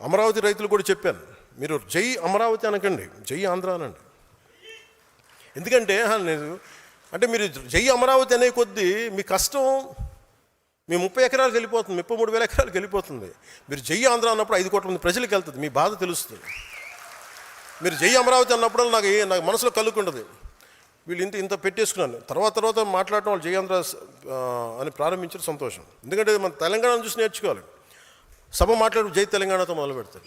అమరావతి రైతులు కూడా చెప్పాను, మీరు జై అమరావతి అనకండి, జై ఆంధ్ర అనండి. ఎందుకంటే అంటే మీరు జై అమరావతి అనే కొద్దీ మీ కష్టం మీ 30 ఎకరాలకు వెళ్ళిపోతుంది, 33,000 ఎకరాలకు వెళ్ళిపోతుంది. మీరు జై ఆంధ్ర అన్నప్పుడు 5 కోట్ల మంది ప్రజలకు వెళ్తుంది, మీ బాధ తెలుస్తుంది. మీరు జై అమరావతి అన్నప్పుడు నాకు మనసులో కలుగుకుంటుంది, వీళ్ళు ఇంత పెట్టేసుకున్నాను. తర్వాత మాట్లాడటం వాళ్ళు జై ఆంధ్ర అని ప్రారంభించడం సంతోషం. ఎందుకంటే మన తెలంగాణను చూసి నేర్చుకోవాలి. సభ మాట్లాడి జై తెలంగాణతో మొదలు పెడతారు.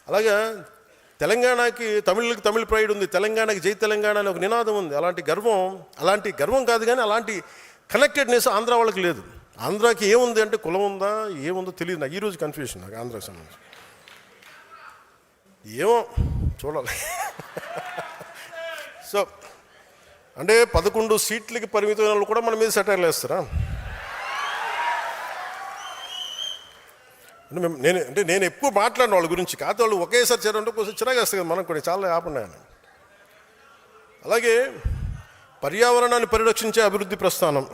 అలాగే తెలంగాణకి తమిళ ప్రైడ్ ఉంది, తెలంగాణకి జై తెలంగాణ అని ఒక నినాదం ఉంది. అలాంటి గర్వం కాదు, కానీ అలాంటి కనెక్టెడ్నెస్ ఆంధ్ర వాళ్ళకి లేదు. ఆంధ్రాకి ఏముంది అంటే కులం ఉందా ఏముందో తెలియదు. నాకు ఈరోజు కన్ఫ్యూషన్ నాకు ఆంధ్రాకి సంబంధించి. ఏమో చూడాలి. సో అంటే 11 సీట్లకి పరిమితమైన వాళ్ళు కూడా మన మీద సెటైర్లు వేస్తారా? నేను ఎక్కువ మాట్లాడిన వాళ్ళ గురించి కాదు, వాళ్ళు ఒకేసారి చేరంటే కొంచెం చిరాగా వేస్తుంది కదా మనకు కూడా, చాలా ఆపన్నాయని. అలాగే పర్యావరణాన్ని పరిరక్షించే అభివృద్ధి ప్రస్థానం,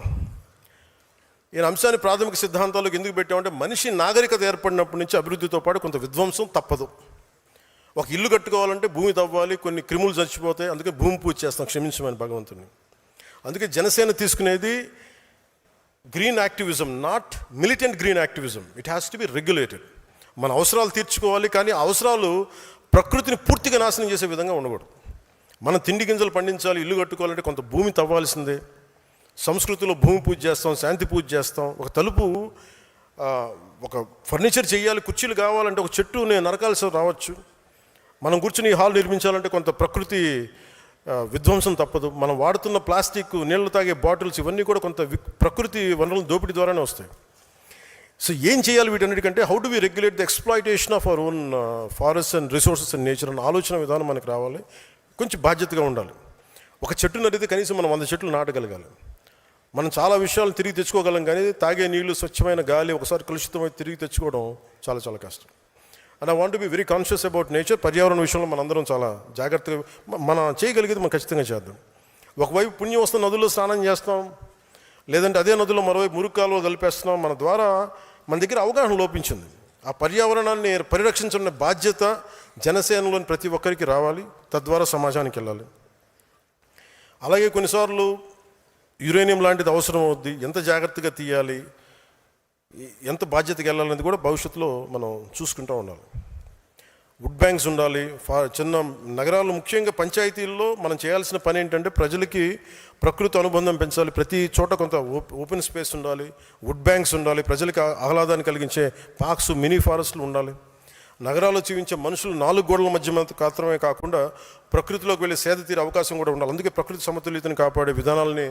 ఈ అంశాన్ని ప్రాథమిక సిద్ధాంతాలకు ఎందుకు పెట్టామంటే మనిషి నాగరికత ఏర్పడినప్పటి నుంచి అభివృద్ధితో పాటు కొంత విధ్వంసం తప్పదు. ఒక ఇల్లు కట్టుకోవాలంటే భూమి తవ్వాలి, కొన్ని క్రిములు చచ్చిపోతాయి, అందుకే భూమి పూజ చేస్తాం, క్షమించమని భగవంతుని. అందుకే జనసేన తీసుకునేది green activism, not militant green activism. It has to be regulated. మన అవసరాలు తీర్చుకోవాలి, కానీ అవసరాలు ప్రకృతిని పూర్తిగా నాశనం చేసే విధంగా ఉండకూడదు. మనం తిండి గింజలు పండించాలి, ఇల్లు కట్టుకోవాలంటే కొంత భూమి తవ్వాల్సిందే. సంస్కృతిలో భూమి పూజ చేస్తాం, శాంతి పూజ చేస్తాం. ఒక తలుపు, ఒక ఫర్నిచర్ చేయాలి, కుర్చీలు కావాలంటే ఒక చెట్టు నేను నరకాల్సి రావచ్చు. మనం కూర్చుని ఈ హాల్ నిర్మించాలంటే కొంత ప్రకృతి విధ్వంసం తప్పదు. మనం వాడుతున్న ప్లాస్టిక్, నీళ్లు తాగే బాటిల్స్, ఇవన్నీ కూడా కొంత ప్రకృతి వనరుల దోపిడీ ద్వారానే వస్తాయి. సో ఏం చేయాలి వీటన్నిటికంటే, how do we regulate the exploitation of our own forest and resources and nature అన్న ఆలోచన విధానం మనకు రావాలి. కొంచెం బాధ్యతగా ఉండాలి. ఒక చెట్టు నరిగితే కనీసం మనం 100 చెట్లు నాటగలగాలి. మనం చాలా విషయాలు తిరిగి తెచ్చుకోగలం, కానీ తాగే నీళ్లు, స్వచ్ఛమైన గాలి ఒకసారి కలుషితమై తిరిగి తెచ్చుకోవడం చాలా చాలా కష్టం. And I want to be very conscious about nature. పర్యావరణ విషయంలో మనందరం చాలా జాగ్రత్తగా మనం చేయగలిగేది మనం ఖచ్చితంగా చేద్దాం. ఒకవైపు పుణ్యం వస్తున్న నదుల్లో స్నానం చేస్తాం, లేదంటే అదే నదుల్లో మరోవైపు మురుగు కాలువలు కలిపేస్తున్నాం. మన ద్వారా మన దగ్గర అవగాహన లోపించింది. ఆ పర్యావరణాన్ని పరిరక్షించిన బాధ్యత జనసేనలోని ప్రతి ఒక్కరికి రావాలి, తద్వారా సమాజానికి వెళ్ళాలి. అలాగే కొన్నిసార్లు యురేనియం లాంటిది అవసరం అవుద్ది, ఎంత జాగ్రత్తగా తీయాలి, ఎంత బాధ్యతగా వెళ్ళాలనేది కూడా భవిష్యత్తులో మనం చూసుకుంటూ ఉండాలి. వుడ్ బ్యాంక్స్ ఉండాలి. చిన్న నగరాల్లో, ముఖ్యంగా పంచాయతీల్లో మనం చేయాల్సిన పని ఏంటంటే ప్రజలకి ప్రకృతి అనుబంధం పెంచాలి. ప్రతి చోట కొంత ఓపెన్ స్పేస్ ఉండాలి, వుడ్ బ్యాంక్స్ ఉండాలి, ప్రజలకు ఆహ్లాదాన్ని కలిగించే పార్క్స్, మినీ ఫారెస్ట్లు ఉండాలి. నగరాల్లో జీవించే మనుషులు 4 గోడల మధ్య మాత్రమే కాకుండా ప్రకృతిలోకి వెళ్ళి సేద తీరే అవకాశం కూడా ఉండాలి. అందుకే ప్రకృతి సమతుల్యతను కాపాడే విధానాలని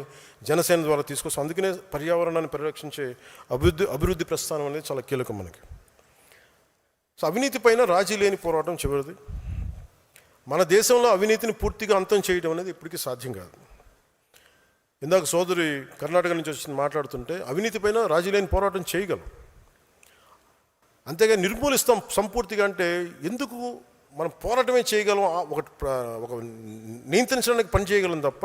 జనసేన ద్వారా తీసుకొస్తాం. అందుకనే పర్యావరణాన్ని పరిరక్షించే అభివృద్ధి ప్రస్థానం అనేది చాలా కీలకం మనకి. సో అవినీతి పైన రాజీ లేని పోరాటం చివరిది. మన దేశంలో అవినీతిని పూర్తిగా అంతం చేయడం అనేది ఇప్పటికీ సాధ్యం కాదు. ఇందాక సోదరి కర్ణాటక నుంచి వచ్చి మాట్లాడుతుంటే అవినీతి పైన రాజీ లేని పోరాటం చేయగలం, అంతేగా నిర్మూలిస్తాం సంపూర్తిగా అంటే ఎందుకు? మనం పోరాటమే చేయగలం, ఒక నియంత్రించడానికి పని చేయగలం తప్ప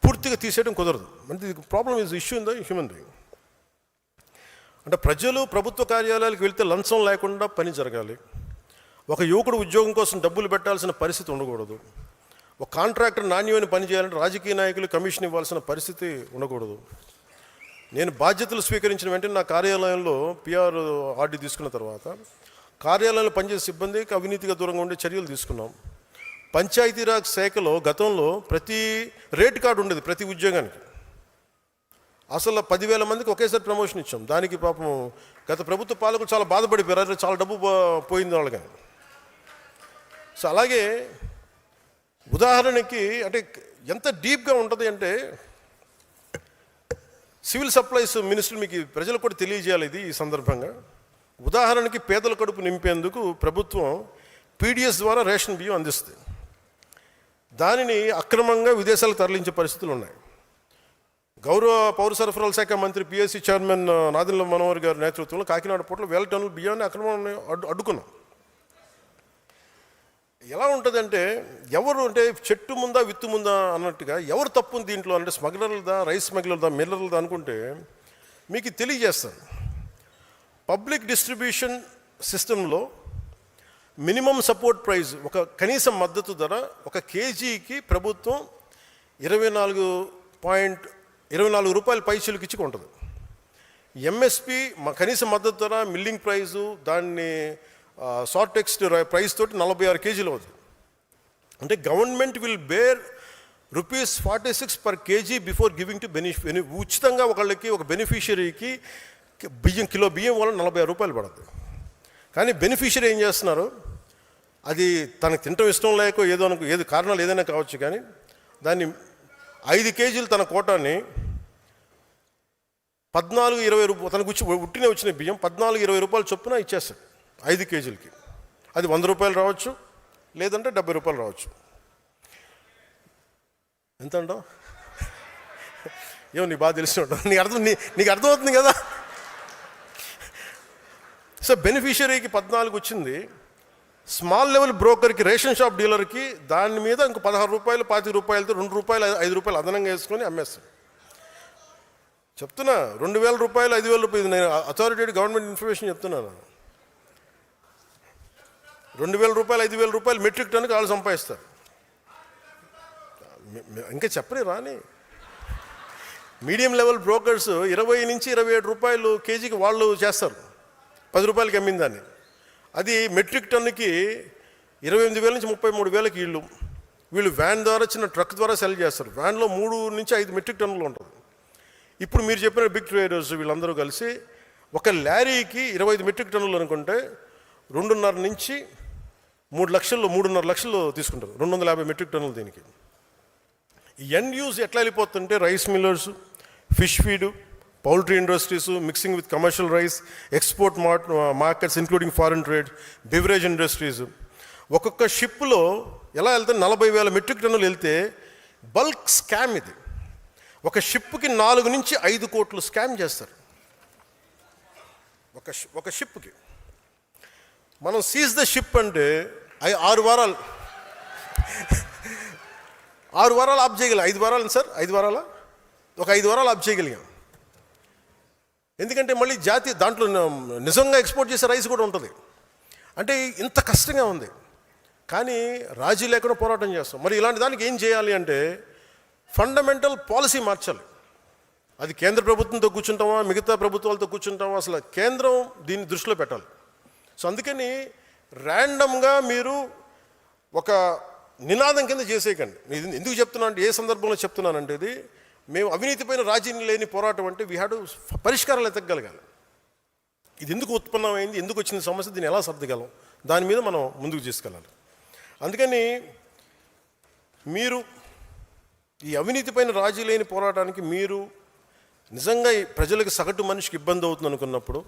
పూర్తిగా తీసేయడం కుదరదు. అంటే problem is issue in the human being. అంటే ప్రజలు ప్రభుత్వ కార్యాలయాలకు వెళ్తే లంచం లేకుండా పని జరగాలి. ఒక యువకుడు ఉద్యోగం కోసం డబ్బులు పెట్టాల్సిన పరిస్థితి ఉండకూడదు. ఒక కాంట్రాక్టర్ నాణ్యమైన పని చేయాలంటే రాజకీయ నాయకులు కమిషన్ ఇవ్వాల్సిన పరిస్థితి ఉండకూడదు. నేను బాధ్యతలు స్వీకరించిన వెంటనే నా కార్యాలయంలో పిఆర్ ఆర్డీ తీసుకున్న తర్వాత కార్యాలయంలో పనిచేసే సిబ్బందికి అవినీతిగా దూరంగా ఉండే చర్యలు తీసుకున్నాం. పంచాయతీరాజ్ శాఖలో గతంలో ప్రతి రేట్ కార్డు ఉండేది ప్రతి ఉద్యోగానికి. అసలు 10,000 మందికి ఒకేసారి ప్రమోషన్ ఇచ్చాం. దానికి పాపం గత ప్రభుత్వ పాలకులు చాలా బాధపడిపోయారు, చాలా డబ్బు పోయింది వాళ్ళకి. సో అలాగే ఉదాహరణకి అంటే ఎంత డీప్గా ఉంటుంది అంటే సివిల్ సప్లైస్ మినిస్టర్ మీకు ప్రజలకు కూడా తెలియజేయాలి ఇది ఈ సందర్భంగా. ఉదాహరణకి పేదల కడుపు నింపేందుకు ప్రభుత్వం పీడిఎస్ ద్వారా రేషన్ బియ్యం అందిస్తుంది. దానిని అక్రమంగా విదేశాలకు తరలించే పరిస్థితులు ఉన్నాయి. గౌరవ పౌర సరఫరాల శాఖ మంత్రి పిఎస్సి చైర్మన్ నాదెండ్ల మనోహర్ గారి నేతృత్వంలో కాకినాడ పోర్టులో 1000 టన్నుల బియ్యాన్ని అక్రమాన్ని అడ్డుకున్నాం. ఎలా ఉంటుందంటే ఎవరు అంటే చెట్టు ముందా విత్తు ముందా అన్నట్టుగా ఎవరు తప్పు ఉంది దీంట్లో అంటే స్మగ్లర్లదా, రైస్ స్మగ్లర్దా, మిల్లర్లదా అనుకుంటే మీకు తెలియజేస్తాను. పబ్లిక్ డిస్ట్రిబ్యూషన్ సిస్టంలో మినిమం సపోర్ట్ ప్రైస్, ఒక కనీస మద్దతు ధర ఒక కేజీకి ప్రభుత్వం 24 రూపాయల పైసలకి ఇచ్చి కొంటుంది. ఎంఎస్పి కనీస మద్దతు ధర, మిల్లింగ్ ప్రైజు, దాన్ని షార్ట్ టెక్స్ట్ ప్రైస్ తోటి 46 కేజీలు అవుతుంది. అంటే government will bear ₹46 per kg before giving to ఉచితంగా ఒకళ్ళకి, ఒక బెనిఫిషియరీకి కిలో బియ్యం వల్ల 46 రూపాయలు పడుతుంది. కానీ బెనిఫిషియరీ ఏం చేస్తున్నారు, అది తనకు తినటం ఇష్టం లేక ఏది కారణాలు ఏదైనా కావచ్చు, కానీ దాన్ని 5 కేజీలు తన కోటాన్ని 14-20 రూపాయలు తనకు ఉట్టినే వచ్చిన బియ్యం 14-20 రూపాయలు చొప్పున ఇచ్చేస్తాడు 5 కేజీలకి. అది 100 రూపాయలు రావచ్చు, లేదంటే 70 రూపాయలు రావచ్చు. ఎంత అంటావు? ఏమో నీకు బాగా తెలిసి ఉంటావు, నీకు అర్థమవుతుంది కదా. సో బెనిఫిషియరీకి 14 వచ్చింది, స్మాల్ లెవెల్ బ్రోకర్కి, రేషన్ షాప్ డీలర్కి దాని మీద ఇంకో 16 రూపాయలు, 25 రూపాయలతో 2 రూపాయలు, 5 రూపాయలు అదనంగా వేసుకొని అమ్మేస్తాడు. చెప్తున్నా 2,000 రూపాయలు, 5,000 రూపాయలు, నేను అథారిటేటివ్ గవర్నమెంట్ ఇన్ఫర్మేషన్ చెప్తున్నాను. 2,000 రూపాయలు, 5,000 రూపాయలు మెట్రిక్ టన్నుకి వాళ్ళు సంపాదిస్తారు. ఇంకా చెప్పని రాని మీడియం లెవెల్ బ్రోకర్స్ 20 నుంచి 27 రూపాయలు కేజీకి వాళ్ళు చేస్తారు, 10 రూపాయలకి అమ్మిన దాన్ని. అది మెట్రిక్ టన్నుకి 28,000 నుంచి 33,000కి ఇళ్ళు. వీళ్ళు వ్యాన్ ద్వారా చిన్న ట్రక్ ద్వారా సెల్ చేస్తారు. వ్యాన్లో 3 నుంచి 5 మెట్రిక్ టన్నులు ఉంటుంది. ఇప్పుడు మీరు చెప్పిన బిగ్ ట్రేడర్స్ వీళ్ళందరూ కలిసి ఒక లారీకి 25 మెట్రిక్ టన్నులు అనుకుంటే 2.5 నుంచి 3.5 లక్షలు తీసుకుంటారు. 250 మెట్రిక్ టన్నులు దీనికి. ఎండ్ యూజ్ ఎట్లా వెళ్ళిపోతుంటే rice millers, fish feed, poultry industries, mixing with commercial rice, export markets including foreign trade, beverage industries. ఒక్కొక్క షిప్లో ఎలా వెళ్తే 40,000 మెట్రిక్ టన్నులు వెళ్తే బల్క్ స్కామ్ ఇది. ఒక షిప్కి 4 నుంచి 5 కోట్లు స్కామ్ చేస్తారు ఒక షిప్కి. మనం సీజ్ ద షిప్ అంటే 6 వారాలు ఆఫ్ చేయగలిగాం. 5 వారాలు సార్, 5 వారాల ఒక 5 వారాలు ఆఫ్ చేయగలిగాం. ఎందుకంటే మళ్ళీ దాంట్లో నిజంగా ఎక్స్పోర్ట్ చేసే రైస్ కూడా ఉంటుంది. అంటే ఇంత కష్టంగా ఉంది, కానీ రాజీ లేకుండా పోరాటం చేస్తాం. మరి ఇలాంటి దానికి ఏం చేయాలి అంటే ఫండమెంటల్ పాలసీ మార్చాలి. అది కేంద్ర ప్రభుత్వంతో కూర్చుంటామా, మిగతా ప్రభుత్వాలతో కూర్చుంటామా, అసలు కేంద్రం దీన్ని దృష్టిలో పెట్టాలి. సో అందుకని ర్యాండమ్గా మీరు ఒక నినాదం కింద చేసేయకండి. నేను ఎందుకు చెప్తున్నాను అంటే, ఏ సందర్భంలో చెప్తున్నానంటే, ఇది మేము అవినీతిపైన రాజీ లేని పోరాటం అంటే వీ హ్యావ్ టు పరిష్కారాలు ఎతకగలగాలి. ఇది ఎందుకు ఉత్పన్నమైంది, ఎందుకు వచ్చిన సమస్య, దీన్ని ఎలా సర్దగలం, దాని మీద మనం ముందుకు తీసుకెళ్ళాలి. అందుకని మీరు ఈ అవినీతిపైన రాజీ లేని పోరాటానికి మీరు నిజంగా ఈ ప్రజలకు సగటు మనిషికి ఇబ్బంది అవుతుంది అనుకున్నప్పుడు,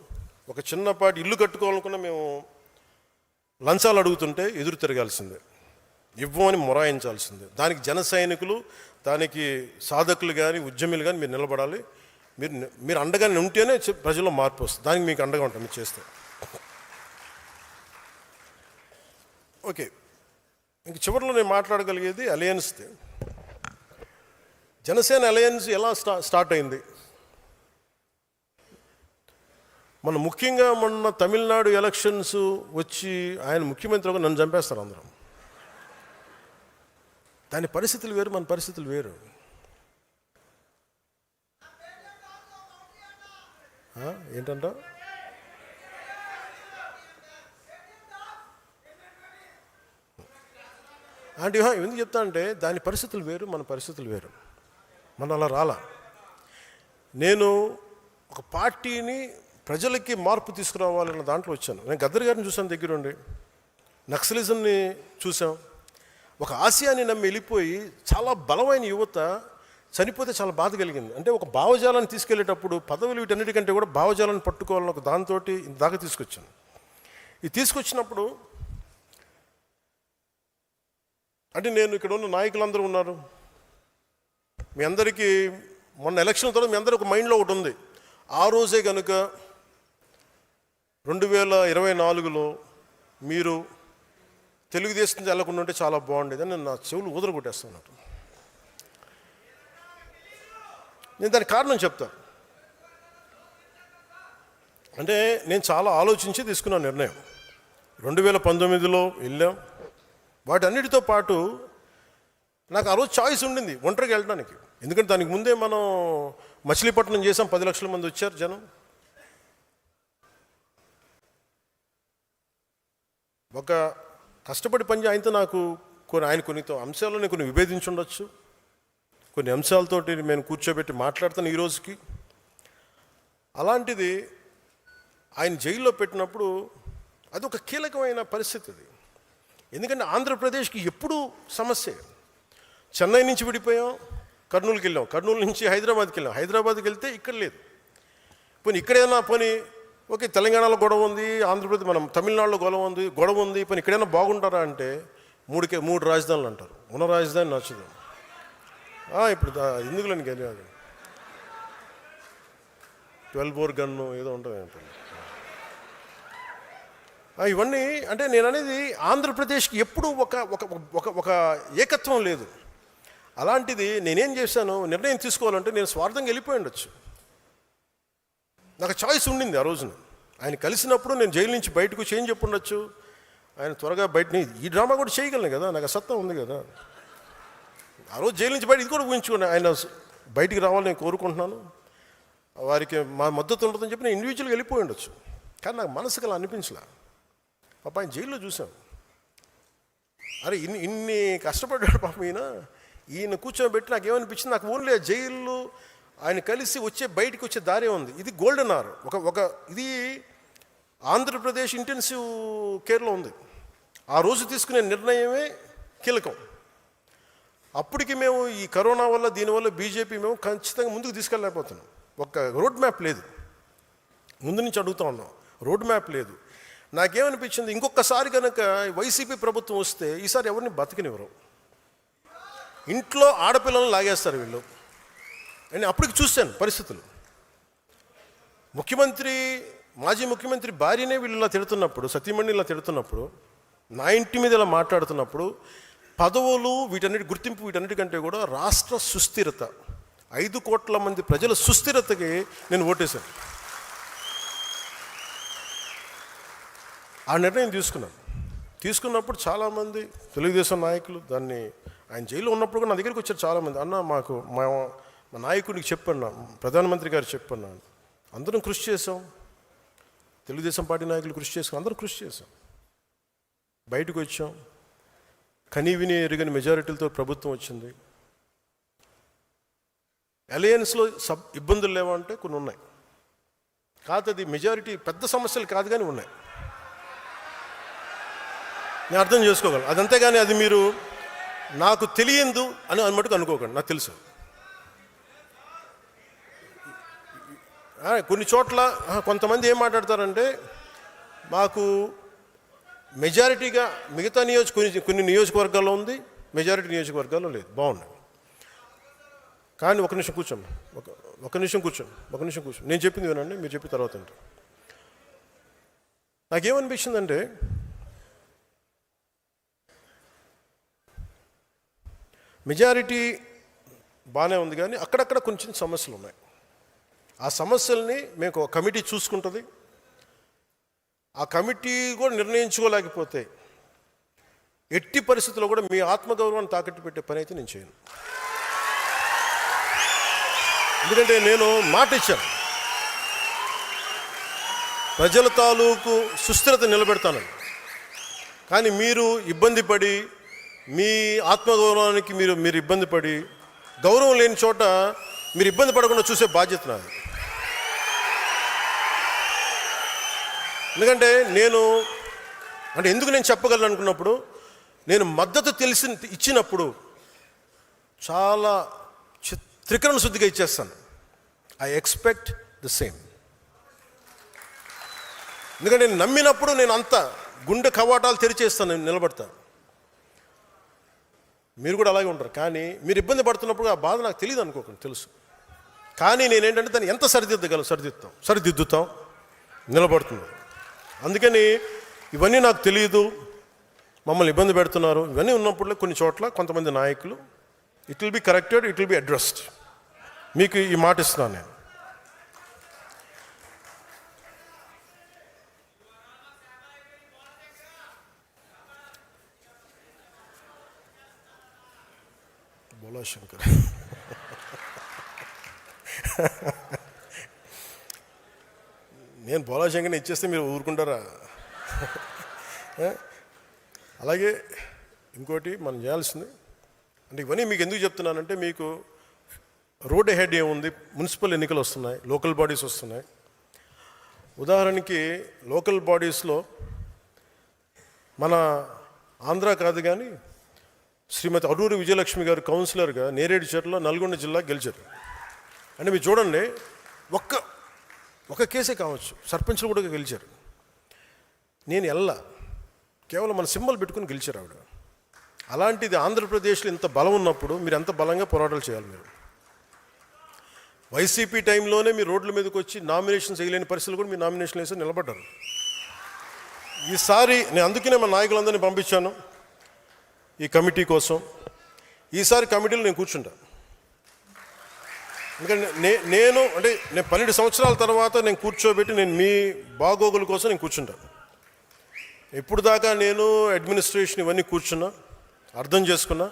ఒక చిన్నపాటి ఇల్లు కట్టుకోవాలనుకున్న మేము లంచాలు అడుగుతుంటే ఎదురు తిరగాల్సిందే, ఇవ్వమని మొరాయించాల్సిందే. దానికి జన సైనికులు, దానికి సాధకులు కానీ ఉద్యములు కానీ మీరు నిలబడాలి. మీరు అండగానే ఉంటేనే ప్రజల్లో మార్పు వస్తుంది. దానికి మీకు అండగా ఉంటాం మీరు చేస్తే. ఓకే, ఇంక చివరిలో నేను మాట్లాడగలిగేది అలయన్స్ది. జనసేన అలయన్స్ ఎలా స్టార్ట్ అయింది. ముఖ్యంగా మొన్న తమిళనాడు ఎలక్షన్స్ వచ్చి ఆయన ముఖ్యమంత్రిగా నన్ను చంపేస్తారు అందరం. దాని పరిస్థితులు వేరు, మన పరిస్థితులు వేరు. ఏంటంట అంటే ఎందుకు చెప్తా అంటే, దాని పరిస్థితులు వేరు, మన పరిస్థితులు వేరు. మనం అలా రాలా. నేను ఒక పార్టీని ప్రజలకి మార్పు తీసుకురావాలన్న దాంట్లో వచ్చాను. నేను గద్దర్ గారిని చూసాను దగ్గరుండి, నక్సలిజంని చూసాం. ఒక ఆశయాన్ని నమ్మి వెళ్ళిపోయి చాలా బలమైన యువత చనిపోతే చాలా బాధ కలిగింది. అంటే ఒక భావజాలాన్ని తీసుకెళ్లేటప్పుడు పదవులు వీటన్నిటికంటే కూడా భావజాలాన్ని పట్టుకోవాలని ఒక దాంతో దాకా తీసుకొచ్చాను. ఇది తీసుకొచ్చినప్పుడు అంటే నేను ఇక్కడ ఉన్న నాయకులందరూ ఉన్నారు. మీ అందరికీ మొన్న ఎలక్షన్ తర్వాత మీ అందరికీ ఒక మైండ్లో ఒకటి ఉంది. ఆ రోజే కనుక 2024లో మీరు తెలుగుదేశం వెళ్ళకుండా ఉంటే చాలా బాగుండేది అని నేను నా చెవులు ఊదర కొట్టేస్తాను. నేను దానికి కారణం చెప్తాను. అంటే నేను చాలా ఆలోచించి తీసుకున్న నిర్ణయం. 2019లో వెళ్ళాం. వాటన్నిటితో పాటు నాకు ఆ రోజు చాయిస్ ఉండింది ఒంటరికి వెళ్ళడానికి. ఎందుకంటే దానికి ముందే మనం మచిలీపట్నం చేసాం, 10 లక్షల మంది వచ్చారు జనం. ఒక కష్టపడి పని ఆయనతో నాకు ఆయన కొన్ని అంశాల్లో నేను కొన్ని విభేదించి ఉండొచ్చు. కొన్ని అంశాలతోటి నేను కూర్చోబెట్టి మాట్లాడుతాను ఈ రోజుకి. అలాంటిది ఆయన జైల్లో పెట్టినప్పుడు అది ఒక కీలకమైన పరిస్థితి అది. ఎందుకంటే ఆంధ్రప్రదేశ్కి ఎప్పుడూ సమస్య. చెన్నై నుంచి విడిపోయాం, కర్నూలుకి వెళ్ళాం, కర్నూలు నుంచి హైదరాబాద్కి వెళ్ళాం, హైదరాబాద్కి వెళ్తే ఇక్కడ లేదు. పోనీ ఇక్కడైనా పోనీ ఓకే, తెలంగాణలో గొడవ ఉంది, ఆంధ్రప్రదేశ్ మనం తమిళనాడులో గొడవ ఉంది, పోనీ ఇక్కడైనా బాగుంటారా అంటే 3 రాజధానులు అంటారు. ఉన్న రాజధాని నచ్చదు. ఇప్పుడు ఎందుకులేని కానీ అది 12 బోర్ గన్ను ఏదో ఉంటుంది అంటారు. ఇవన్నీ అంటే నేను అనేది ఆంధ్రప్రదేశ్కి ఎప్పుడూ ఒక ఏకత్వం లేదు. అలాంటిది నేనేం చేశాను, నిర్ణయం తీసుకోవాలంటే నేను స్వార్థంగా వెళ్ళిపోయి ఉండొచ్చు. నాకు చాయిస్ ఉండింది ఆ రోజున. ఆయన కలిసినప్పుడు నేను జైలు నుంచి బయటకు వచ్చి ఏం చెప్పుండొచ్చు, ఆయన త్వరగా బయటని ఈ డ్రామా కూడా చేయగలను కదా, నాకు సత్తా ఉంది కదా. ఆ రోజు జైలు నుంచి బయట ఇది కూడా ఊహించుకోండి, ఆయన బయటికి రావాలని నేను కోరుకుంటున్నాను, వారికి మా మద్దతు ఉంటుందని చెప్పి నేను ఇండివిజువల్గా వెళ్ళిపోయి ఉండొచ్చు. కానీ నాకు మనసుకు అలా అనిపించలే. పాప ఆయన జైల్లో చూసాం. అరే ఇన్ని కష్టపడ్డాడు పాపం ఈయన కూర్చోబెట్టి నాకు ఏమనిపించింది, నాకు ఓన్లీ జైల్లో ఆయన కలిసి బయటికి వచ్చే దారే ఉంది. ఇది గోల్డెన్ అవర్. ఇది ఆంధ్రప్రదేశ్ ఇంటెన్సివ్ కేర్లో ఉంది. ఆ రోజు తీసుకునే నిర్ణయమే కీలకం. అప్పటికి మేము ఈ కరోనా వల్ల దీనివల్ల బీజేపీ మేము ఖచ్చితంగా ముందుకు తీసుకెళ్ళలేకపోతున్నాం. ఒక రోడ్ మ్యాప్ లేదు. ముందు నుంచి అడుగుతా ఉన్నాం, రోడ్ మ్యాప్ లేదు. నాకేమనిపించింది, ఇంకొకసారి కనుక వైసీపీ ప్రభుత్వం వస్తే ఈసారి ఎవరిని బతికినివ్వరు, ఇంట్లో ఆడపిల్లలను లాగేస్తారు వీళ్ళు అని అప్పటికి చూశాను పరిస్థితులు. మాజీ ముఖ్యమంత్రి భార్యనే వీళ్ళు ఇలా తిడుతున్నప్పుడు, సతీమణి ఇలా తిడుతున్నప్పుడు, నా ఇంటి మీద ఇలా మాట్లాడుతున్నప్పుడు, పదవులు వీటన్నిటికంటే కూడా రాష్ట్ర సుస్థిరత, 5 కోట్ల మంది ప్రజల సుస్థిరతకి నేను ఓటేశాను. ఆ నిర్ణయం తీసుకున్నప్పుడు చాలామంది తెలుగుదేశం నాయకులు దాన్ని, ఆయన జైల్లో ఉన్నప్పుడు కూడా నా దగ్గరికి వచ్చారు చాలామంది. అన్న మాకు మా నాయకుడికి చెప్పన్నా, ప్రధానమంత్రి గారు చెప్పన్నా, అందరం కృషి చేసాం, తెలుగుదేశం పార్టీ నాయకులు కృషి చేసాం, అందరం కృషి చేసాం, బయటకు వచ్చాం, కనీవిని ఎరుగని మెజారిటీలతో ప్రభుత్వం వచ్చింది. అలయన్స్లో ఇబ్బందులు లేవా అంటే కొన్ని ఉన్నాయి. కాదు, అది మెజారిటీ పెద్ద సమస్యలు కాదు కానీ ఉన్నాయి, నేను అర్థం చేసుకోగలను. అదంతే కానీ అది మీరు నాకు తెలియదు అని మటుకు అనుకోకండి, నాకు తెలుసు. కొన్ని చోట్ల కొంతమంది ఏం మాట్లాడతారంటే, మాకు మెజారిటీగా మిగతా కొన్ని నియోజకవర్గాల్లో ఉంది, మెజారిటీ నియోజకవర్గాల్లో లేదు. బాగున్నాయి. కానీ ఒక నిమిషం కూర్చోండి, ఒక నిమిషం కూర్చోండి. నేను చెప్పింది వినండి, మీరు చెప్పిన తర్వాత అంటే నాకేమనిపించిందంటే, మెజారిటీ బాగానే ఉంది కానీ అక్కడక్కడ కొంచెం సమస్యలు ఉన్నాయి. ఆ సమస్యల్ని మేము ఒక కమిటీ చూసుకుంటుంది. ఆ కమిటీ కూడా నిర్ణయించుకోలేకపోతే ఎట్టి పరిస్థితుల్లో కూడా మీ ఆత్మగౌరవాన్ని తాకట్టు పెట్టే పని అయితే నేను చేయను. ఎందుకంటే నేను మాట ఇచ్చాను, ప్రజల తాలూకు సుస్థిరత నిలబెడతానని. కానీ మీరు ఇబ్బంది పడి, మీ ఆత్మగౌరవానికి మీరు ఇబ్బంది పడి, గౌరవం లేని చోట మీరు ఇబ్బంది పడకుండా చూసే బాధ్యత నాది. ఎందుకంటే ఎందుకు నేను చెప్పగలను అనుకున్నప్పుడు, నేను మద్దతు ఇచ్చినప్పుడు చాలా త్రికరణ శుద్ధిగా ఇచ్చేస్తాను. I expect the same. ఎందుకంటే నేను నమ్మినప్పుడు నేను అంత గుండె కవాటాలు తెరిచేస్తాను, నేను నిలబడతాను. మీరు కూడా అలాగే ఉంటారు. కానీ మీరు ఇబ్బంది పడుతున్నప్పుడు ఆ బాధ నాకు తెలియదు అనుకోకండి, తెలుసు. కానీ నేనేంటంటే దాన్ని ఎంత సరిదిద్దుతాం, నిలబడుతుంది. అందుకని ఇవన్నీ నాకు తెలియదు, మమ్మల్ని ఇబ్బంది పెడుతున్నారు, ఇవన్నీ ఉన్నప్పుడు కొన్ని చోట్ల కొంతమంది నాయకులు, it will be corrected, it will be addressed. మీకు ఈ మాట ఇస్తున్నాను నేను. బోలా శంకర్ నేను బోలాశంకర్ని ఇచ్చేస్తే మీరు ఊరుకుంటారా? అలాగే ఇంకోటి మనం చేయాల్సింది అంటే, ఇవన్నీ మీకు ఎందుకు చెప్తున్నానంటే, మీకు రోడ్ హెడ్ ఏముంది, మున్సిపల్ ఎన్నికలు వస్తున్నాయి, లోకల్ బాడీస్ వస్తున్నాయి. ఉదాహరణకి లోకల్ బాడీస్లో మన ఆంధ్ర కాదు కానీ శ్రీమతి అరూరి విజయలక్ష్మి గారు కౌన్సిలర్గా నేరేడుచర్ల నల్గొండ జిల్లా గెలిచారు. అంటే మీరు చూడండి, ఒక కేసే కావచ్చు, సర్పంచ్లు కూడా గెలిచారు. నేను కేవలం మన సింబల్ పెట్టుకుని గెలిచారు ఆవిడ. అలాంటిది ఆంధ్రప్రదేశ్లో ఇంత బలం ఉన్నప్పుడు మీరు ఎంత బలంగా పోరాటాలు చేయాలి. మీరు వైసీపీ టైంలోనే మీరు రోడ్ల మీదకి వచ్చి నామినేషన్స్ వేయలేని పరిస్థితులు కూడా మీరు నామినేషన్ వేసి నిలబడ్డారు. ఈసారి అందుకనే మా నాయకులందరినీ పంపించాను ఈ కమిటీ కోసం. ఈసారి కమిటీలో నేను కూర్చుంటా. ఎందుకంటే నేను 12 సంవత్సరాల తర్వాత నేను కూర్చోబెట్టి నేను మీ బాగోగుల కోసం నేను కూర్చుంటాను. ఇప్పుడు దాకా నేను అడ్మినిస్ట్రేషన్ ఇవన్నీ కూర్చున్నా, అర్థం చేసుకున్నా.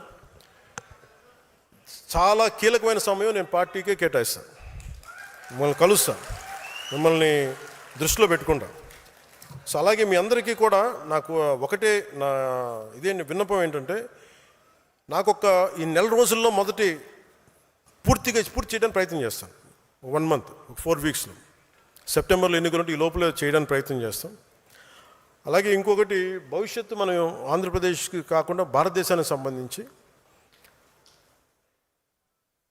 చాలా కీలకమైన సమయం నేను పార్టీకే కేటాయిస్తాను, మిమ్మల్ని కలుస్తాను, మిమ్మల్ని దృష్టిలో పెట్టుకుంటాను. సో అలాగే మీ అందరికీ కూడా నాకు ఒకటే నా విన్నపం ఏంటంటే, నాకొక ఈ నెల రోజుల్లో పూర్తి చేయడానికి ప్రయత్నం చేస్తాను. 1 month 4 weeksలో సెప్టెంబర్లో ఎన్నికలుంటే ఈ లోపల చేయడానికి ప్రయత్నం చేస్తాం. అలాగే ఇంకొకటి, భవిష్యత్తు మనం ఆంధ్రప్రదేశ్కి కాకుండా భారతదేశానికి సంబంధించి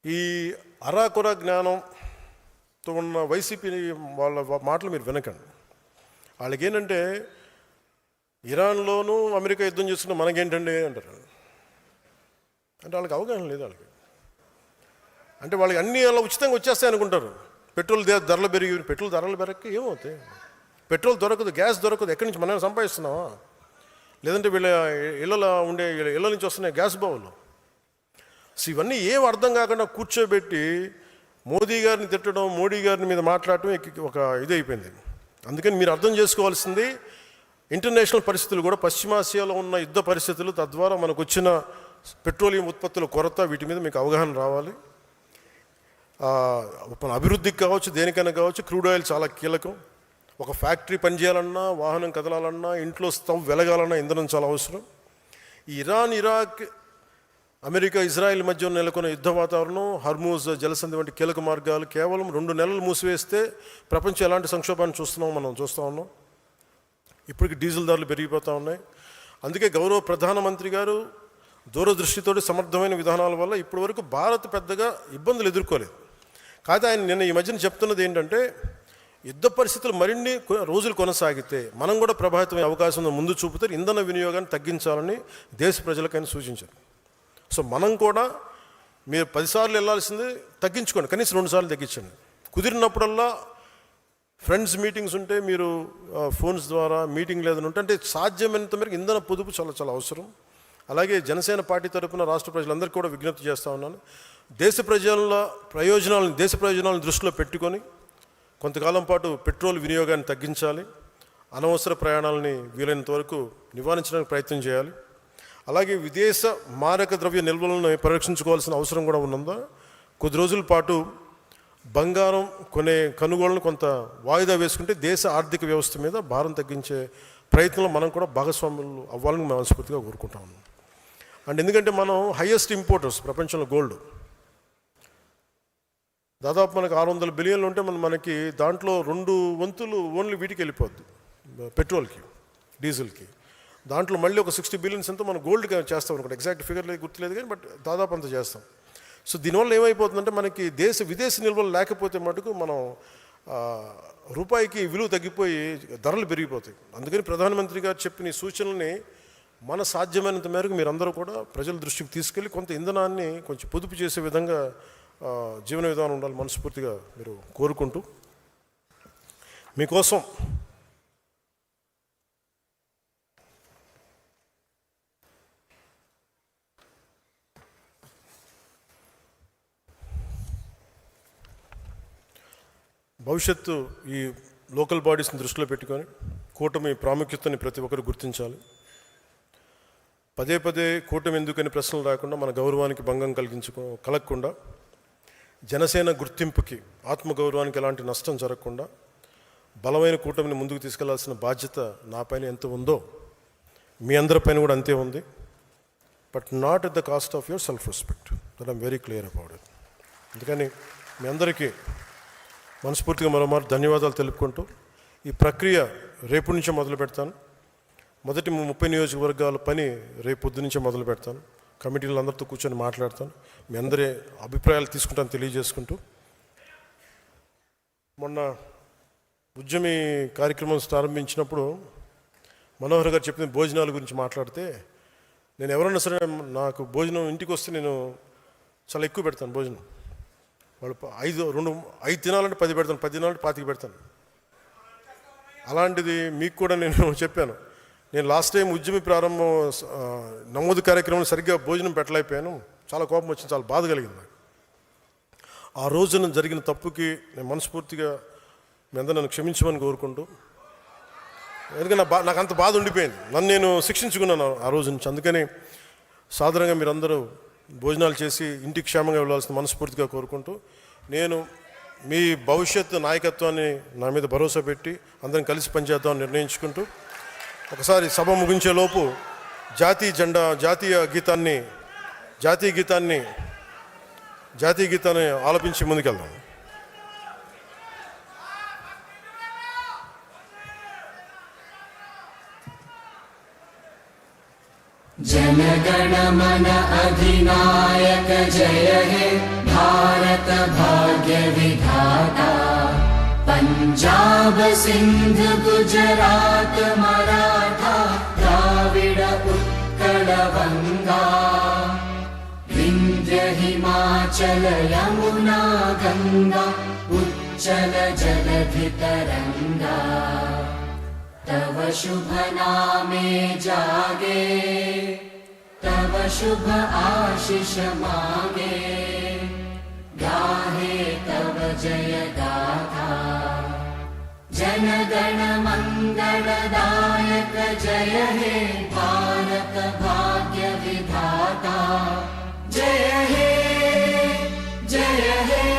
ఈ అరాకొర జ్ఞానంతో ఉన్న వైసీపీ వాళ్ళ మాటలు మీరు వినకండి. వాళ్ళకి ఏంటంటే, ఇరాన్లోనూ అమెరికా యుద్ధం చేస్తున్న మనకేంటండి అంటారు. అంటే వాళ్ళకి అవగాహన లేదు. అంటే వాళ్ళకి అన్నీ అలా ఉచితంగా వచ్చేస్తాయి అనుకుంటారు. పెట్రోల్ ధరలు పెరగక ఏమవుతాయి? పెట్రోల్ దొరకదు, గ్యాస్ దొరకదు, ఎక్కడి నుంచి మనం సంపాదిస్తున్నావా? లేదంటే వీళ్ళ ఇళ్ళ నుంచి వస్తున్నాయి గ్యాస్ బావులు. సో ఇవన్నీ ఏం అర్థం కాకుండా కూర్చోబెట్టి మోదీ గారిని తిట్టడం, మోడీ గారిని మీద మాట్లాడటం ఒక ఇది అయిపోయింది. అందుకని మీరు అర్థం చేసుకోవాల్సింది, ఇంటర్నేషనల్ పరిస్థితులు కూడా, పశ్చిమాసియాలో ఉన్న యుద్ధ పరిస్థితులు, తద్వారా మనకు వచ్చిన పెట్రోలియం ఉత్పత్తుల కొరత, వీటి మీద మీకు అవగాహన రావాలి. మన అభివృద్ధికి కావచ్చు, దేనికైనా కావచ్చు, క్రూడ్ ఆయిల్ చాలా కీలకం. ఒక ఫ్యాక్టరీ పనిచేయాలన్నా, వాహనం కదలాలన్నా, ఇంట్లో స్టవ్ వెలగాలన్నా ఇంధనం చాలా అవసరం. ఈ ఇరాన్, ఇరాక్, అమెరికా, ఇజ్రాయెల్ మధ్య నెలకొన్న యుద్ధ వాతావరణం, హర్మూజ్ జలసంధి వంటి కీలక మార్గాలు కేవలం 2 నెలలు మూసివేస్తే ప్రపంచం ఎలాంటి సంక్షోభాన్ని మనం చూస్తూ ఉన్నాం. ఇప్పటికి డీజిల్ ధరలు పెరిగిపోతూ ఉన్నాయి. అందుకే గౌరవ ప్రధానమంత్రి గారు దూరదృష్టితోటి సమర్థమైన విధానాల వల్ల ఇప్పటి వరకు భారత్ పెద్దగా ఇబ్బందులు ఎదుర్కోలేదు. కాదు, ఆయన నిన్న ఈ మధ్యన చెప్తున్నది ఏంటంటే, యుద్ధ పరిస్థితులు మరిన్ని రోజులు కొనసాగితే మనం కూడా ప్రభావితమైన అవకాశం ముందు చూపుతే ఇంధన వినియోగాన్ని తగ్గించాలని దేశ ప్రజలకైనా సూచించారు. సో మనం కూడా, మీరు 10 సార్లు వెళ్ళాల్సింది తగ్గించుకోండి, కనీసం 2 సార్లు తగ్గించండి. కుదిరినప్పుడల్లా ఫ్రెండ్స్ మీటింగ్స్ ఉంటే మీరు ఫోన్స్ ద్వారా మీటింగ్ లేదని ఉంటే, అంటే సాధ్యమైనంత మేరకు ఇంధన పొదుపు చాలా చాలా అవసరం. అలాగే జనసేన పార్టీ తరపున రాష్ట్ర ప్రజలందరికీ కూడా విజ్ఞప్తి చేస్తూ ఉన్నాను, దేశ ప్రయోజనాలను దృష్టిలో పెట్టుకొని కొంతకాలం పాటు పెట్రోల్ వినియోగాన్ని తగ్గించాలి. అనవసర ప్రయాణాలని వీలైనంత వరకు నివారించడానికి ప్రయత్నం చేయాలి. అలాగే విదేశ మారక ద్రవ్య నిల్వలను పరిరక్షించుకోవాల్సిన అవసరం కూడా ఉన్నదా. కొద్ది రోజుల పాటు బంగారం కొనుగోళ్లను కొంత వాయిదా వేసుకుంటే దేశ ఆర్థిక వ్యవస్థ మీద భారం తగ్గించే ప్రయత్నంలో మనం కూడా భాగస్వాములు అవ్వాలని మనస్ఫూర్తిగా కోరుకుంటా ఉన్నాం. అండ్ ఎందుకంటే మనం హైయెస్ట్ ఇంపోర్టర్స్ ప్రపంచంలో గోల్డ్. దాదాపు మనకు 600 బిలియన్లు ఉంటే మనకి దాంట్లో 2 వంతులు ఓన్లీ వీటికి వెళ్ళిపోద్ది, పెట్రోల్కి, డీజిల్కి. దాంట్లో మళ్ళీ ఒక 60 బిలియన్స్ ఎంతో మనం గోల్డ్గా చేస్తాం అనుకోండి. ఎగ్జాక్ట్ ఫిగర్ గుర్తులేదు కానీ, బట్ దాదాపు అంత చేస్తాం. సో దీనివల్ల ఏమైపోతుందంటే, మనకి విదేశీ నిల్వలు లేకపోతే మటుకు మనం రూపాయికి విలువ తగ్గిపోయి ధరలు పెరిగిపోతాయి. అందుకని ప్రధానమంత్రి గారు చెప్పిన ఈ సూచనల్ని మన సాధ్యమైనంత మేరకు మీరందరూ కూడా ప్రజల దృష్టికి తీసుకెళ్ళి కొంత ఇంధనాన్ని కొంచెం పొదుపు చేసే విధంగా జీవన విధానం ఉండాలి మనస్ఫూర్తిగా మీరు కోరుకుంటూ, మీకోసం భవిష్యత్తు ఈ లోకల్ బాడీస్ని దృష్టిలో పెట్టుకొని కూటమి ప్రాముఖ్యతని ప్రతి ఒక్కరు గుర్తించాలి. పదే కూటమి ఎందుకని ప్రశ్నలు రాకుండా, మన గౌరవానికి భంగం కలగకుండా, జనసేన గుర్తింపుకి, ఆత్మగౌరవానికి ఎలాంటి నష్టం జరగకుండా బలమైన కూటమిని ముందుకు తీసుకెళ్లాల్సిన బాధ్యత నా పైన ఎంత ఉందో మీ అందరిపైన కూడా అంతే ఉంది. But not at the cost of your self respect. That I'm very clear about it. అందుకని మీ అందరికీ మనస్ఫూర్తిగా మరోమారు ధన్యవాదాలు తెలుపుకుంటూ, ఈ ప్రక్రియ రేపు నుంచే మొదలు పెడతాను. మొదటి 30 నియోజకవర్గాల పని రేపు పొద్దు నుంచే మొదలు పెడతాను. కమిటీలు అందరితో కూర్చొని మాట్లాడతాను. మీ అందరి అభిప్రాయాలు తీసుకుంటాను తెలియజేసుకుంటూ, మొన్న ఉద్యమి కార్యక్రమం ప్రారంభించినప్పుడు మనోహర్ గారు చెప్పిన భోజనాల గురించి మాట్లాడితే, నేను ఎవరన్నా సరే నాకు భోజనం ఇంటికి వస్తే నేను చాలా ఎక్కువ పెడతాను భోజనం. వాళ్ళు 5 తినాలంటే 10 పెడతాను, 10 తినాలంటే 25 పెడతాను. అలాంటిది మీకు కూడా నేను చెప్పాను. నేను లాస్ట్ టైం ఉద్యమి ప్రారంభం నమోదు కార్యక్రమంలో సరిగ్గా భోజనం పెట్టలేకపోయాను. చాలా కోపం వచ్చింది, చాలా బాధ కలిగింది. ఆ రోజున జరిగిన తప్పుకి నేను మనస్ఫూర్తిగా మీ అందరూ నన్ను క్షమించమని కోరుకుంటూ, ఎందుకంటే నాకు అంత బాధ ఉండిపోయింది, నన్ను నేను శిక్షించుకున్నాను ఆ రోజు నుంచి. అందుకని సాధారణంగా మీరందరూ భోజనాలు చేసి ఇంటికి క్షేమంగా వెళ్ళాల్సిన మనస్ఫూర్తిగా కోరుకుంటూ, నేను మీ భవిష్యత్తు నాయకత్వాన్ని నా మీద భరోసా పెట్టి అందరం కలిసి పనిచేద్దామని నిర్ణయించుకుంటూ ఒకసారి సభ ముగించే లోపు జాతీయ గీతాన్ని ఆలపించి ముందుకెళ్దాం. जनगण मन अधिनायक जय हे भारत भाग्य विधाता पंजाब सिंध गुजरात मराठा द्राविड उत्कल गंगा विंध्य हिमाचल यमुना गंगा उच्चल जलधि तरंगा तव शुभ नामे जागे तव शुभ आशीष मांगे गाहे तव जय गाथा जनगण मंगलदायक जय हे भारत भाग्य विधाता जय हे जय हे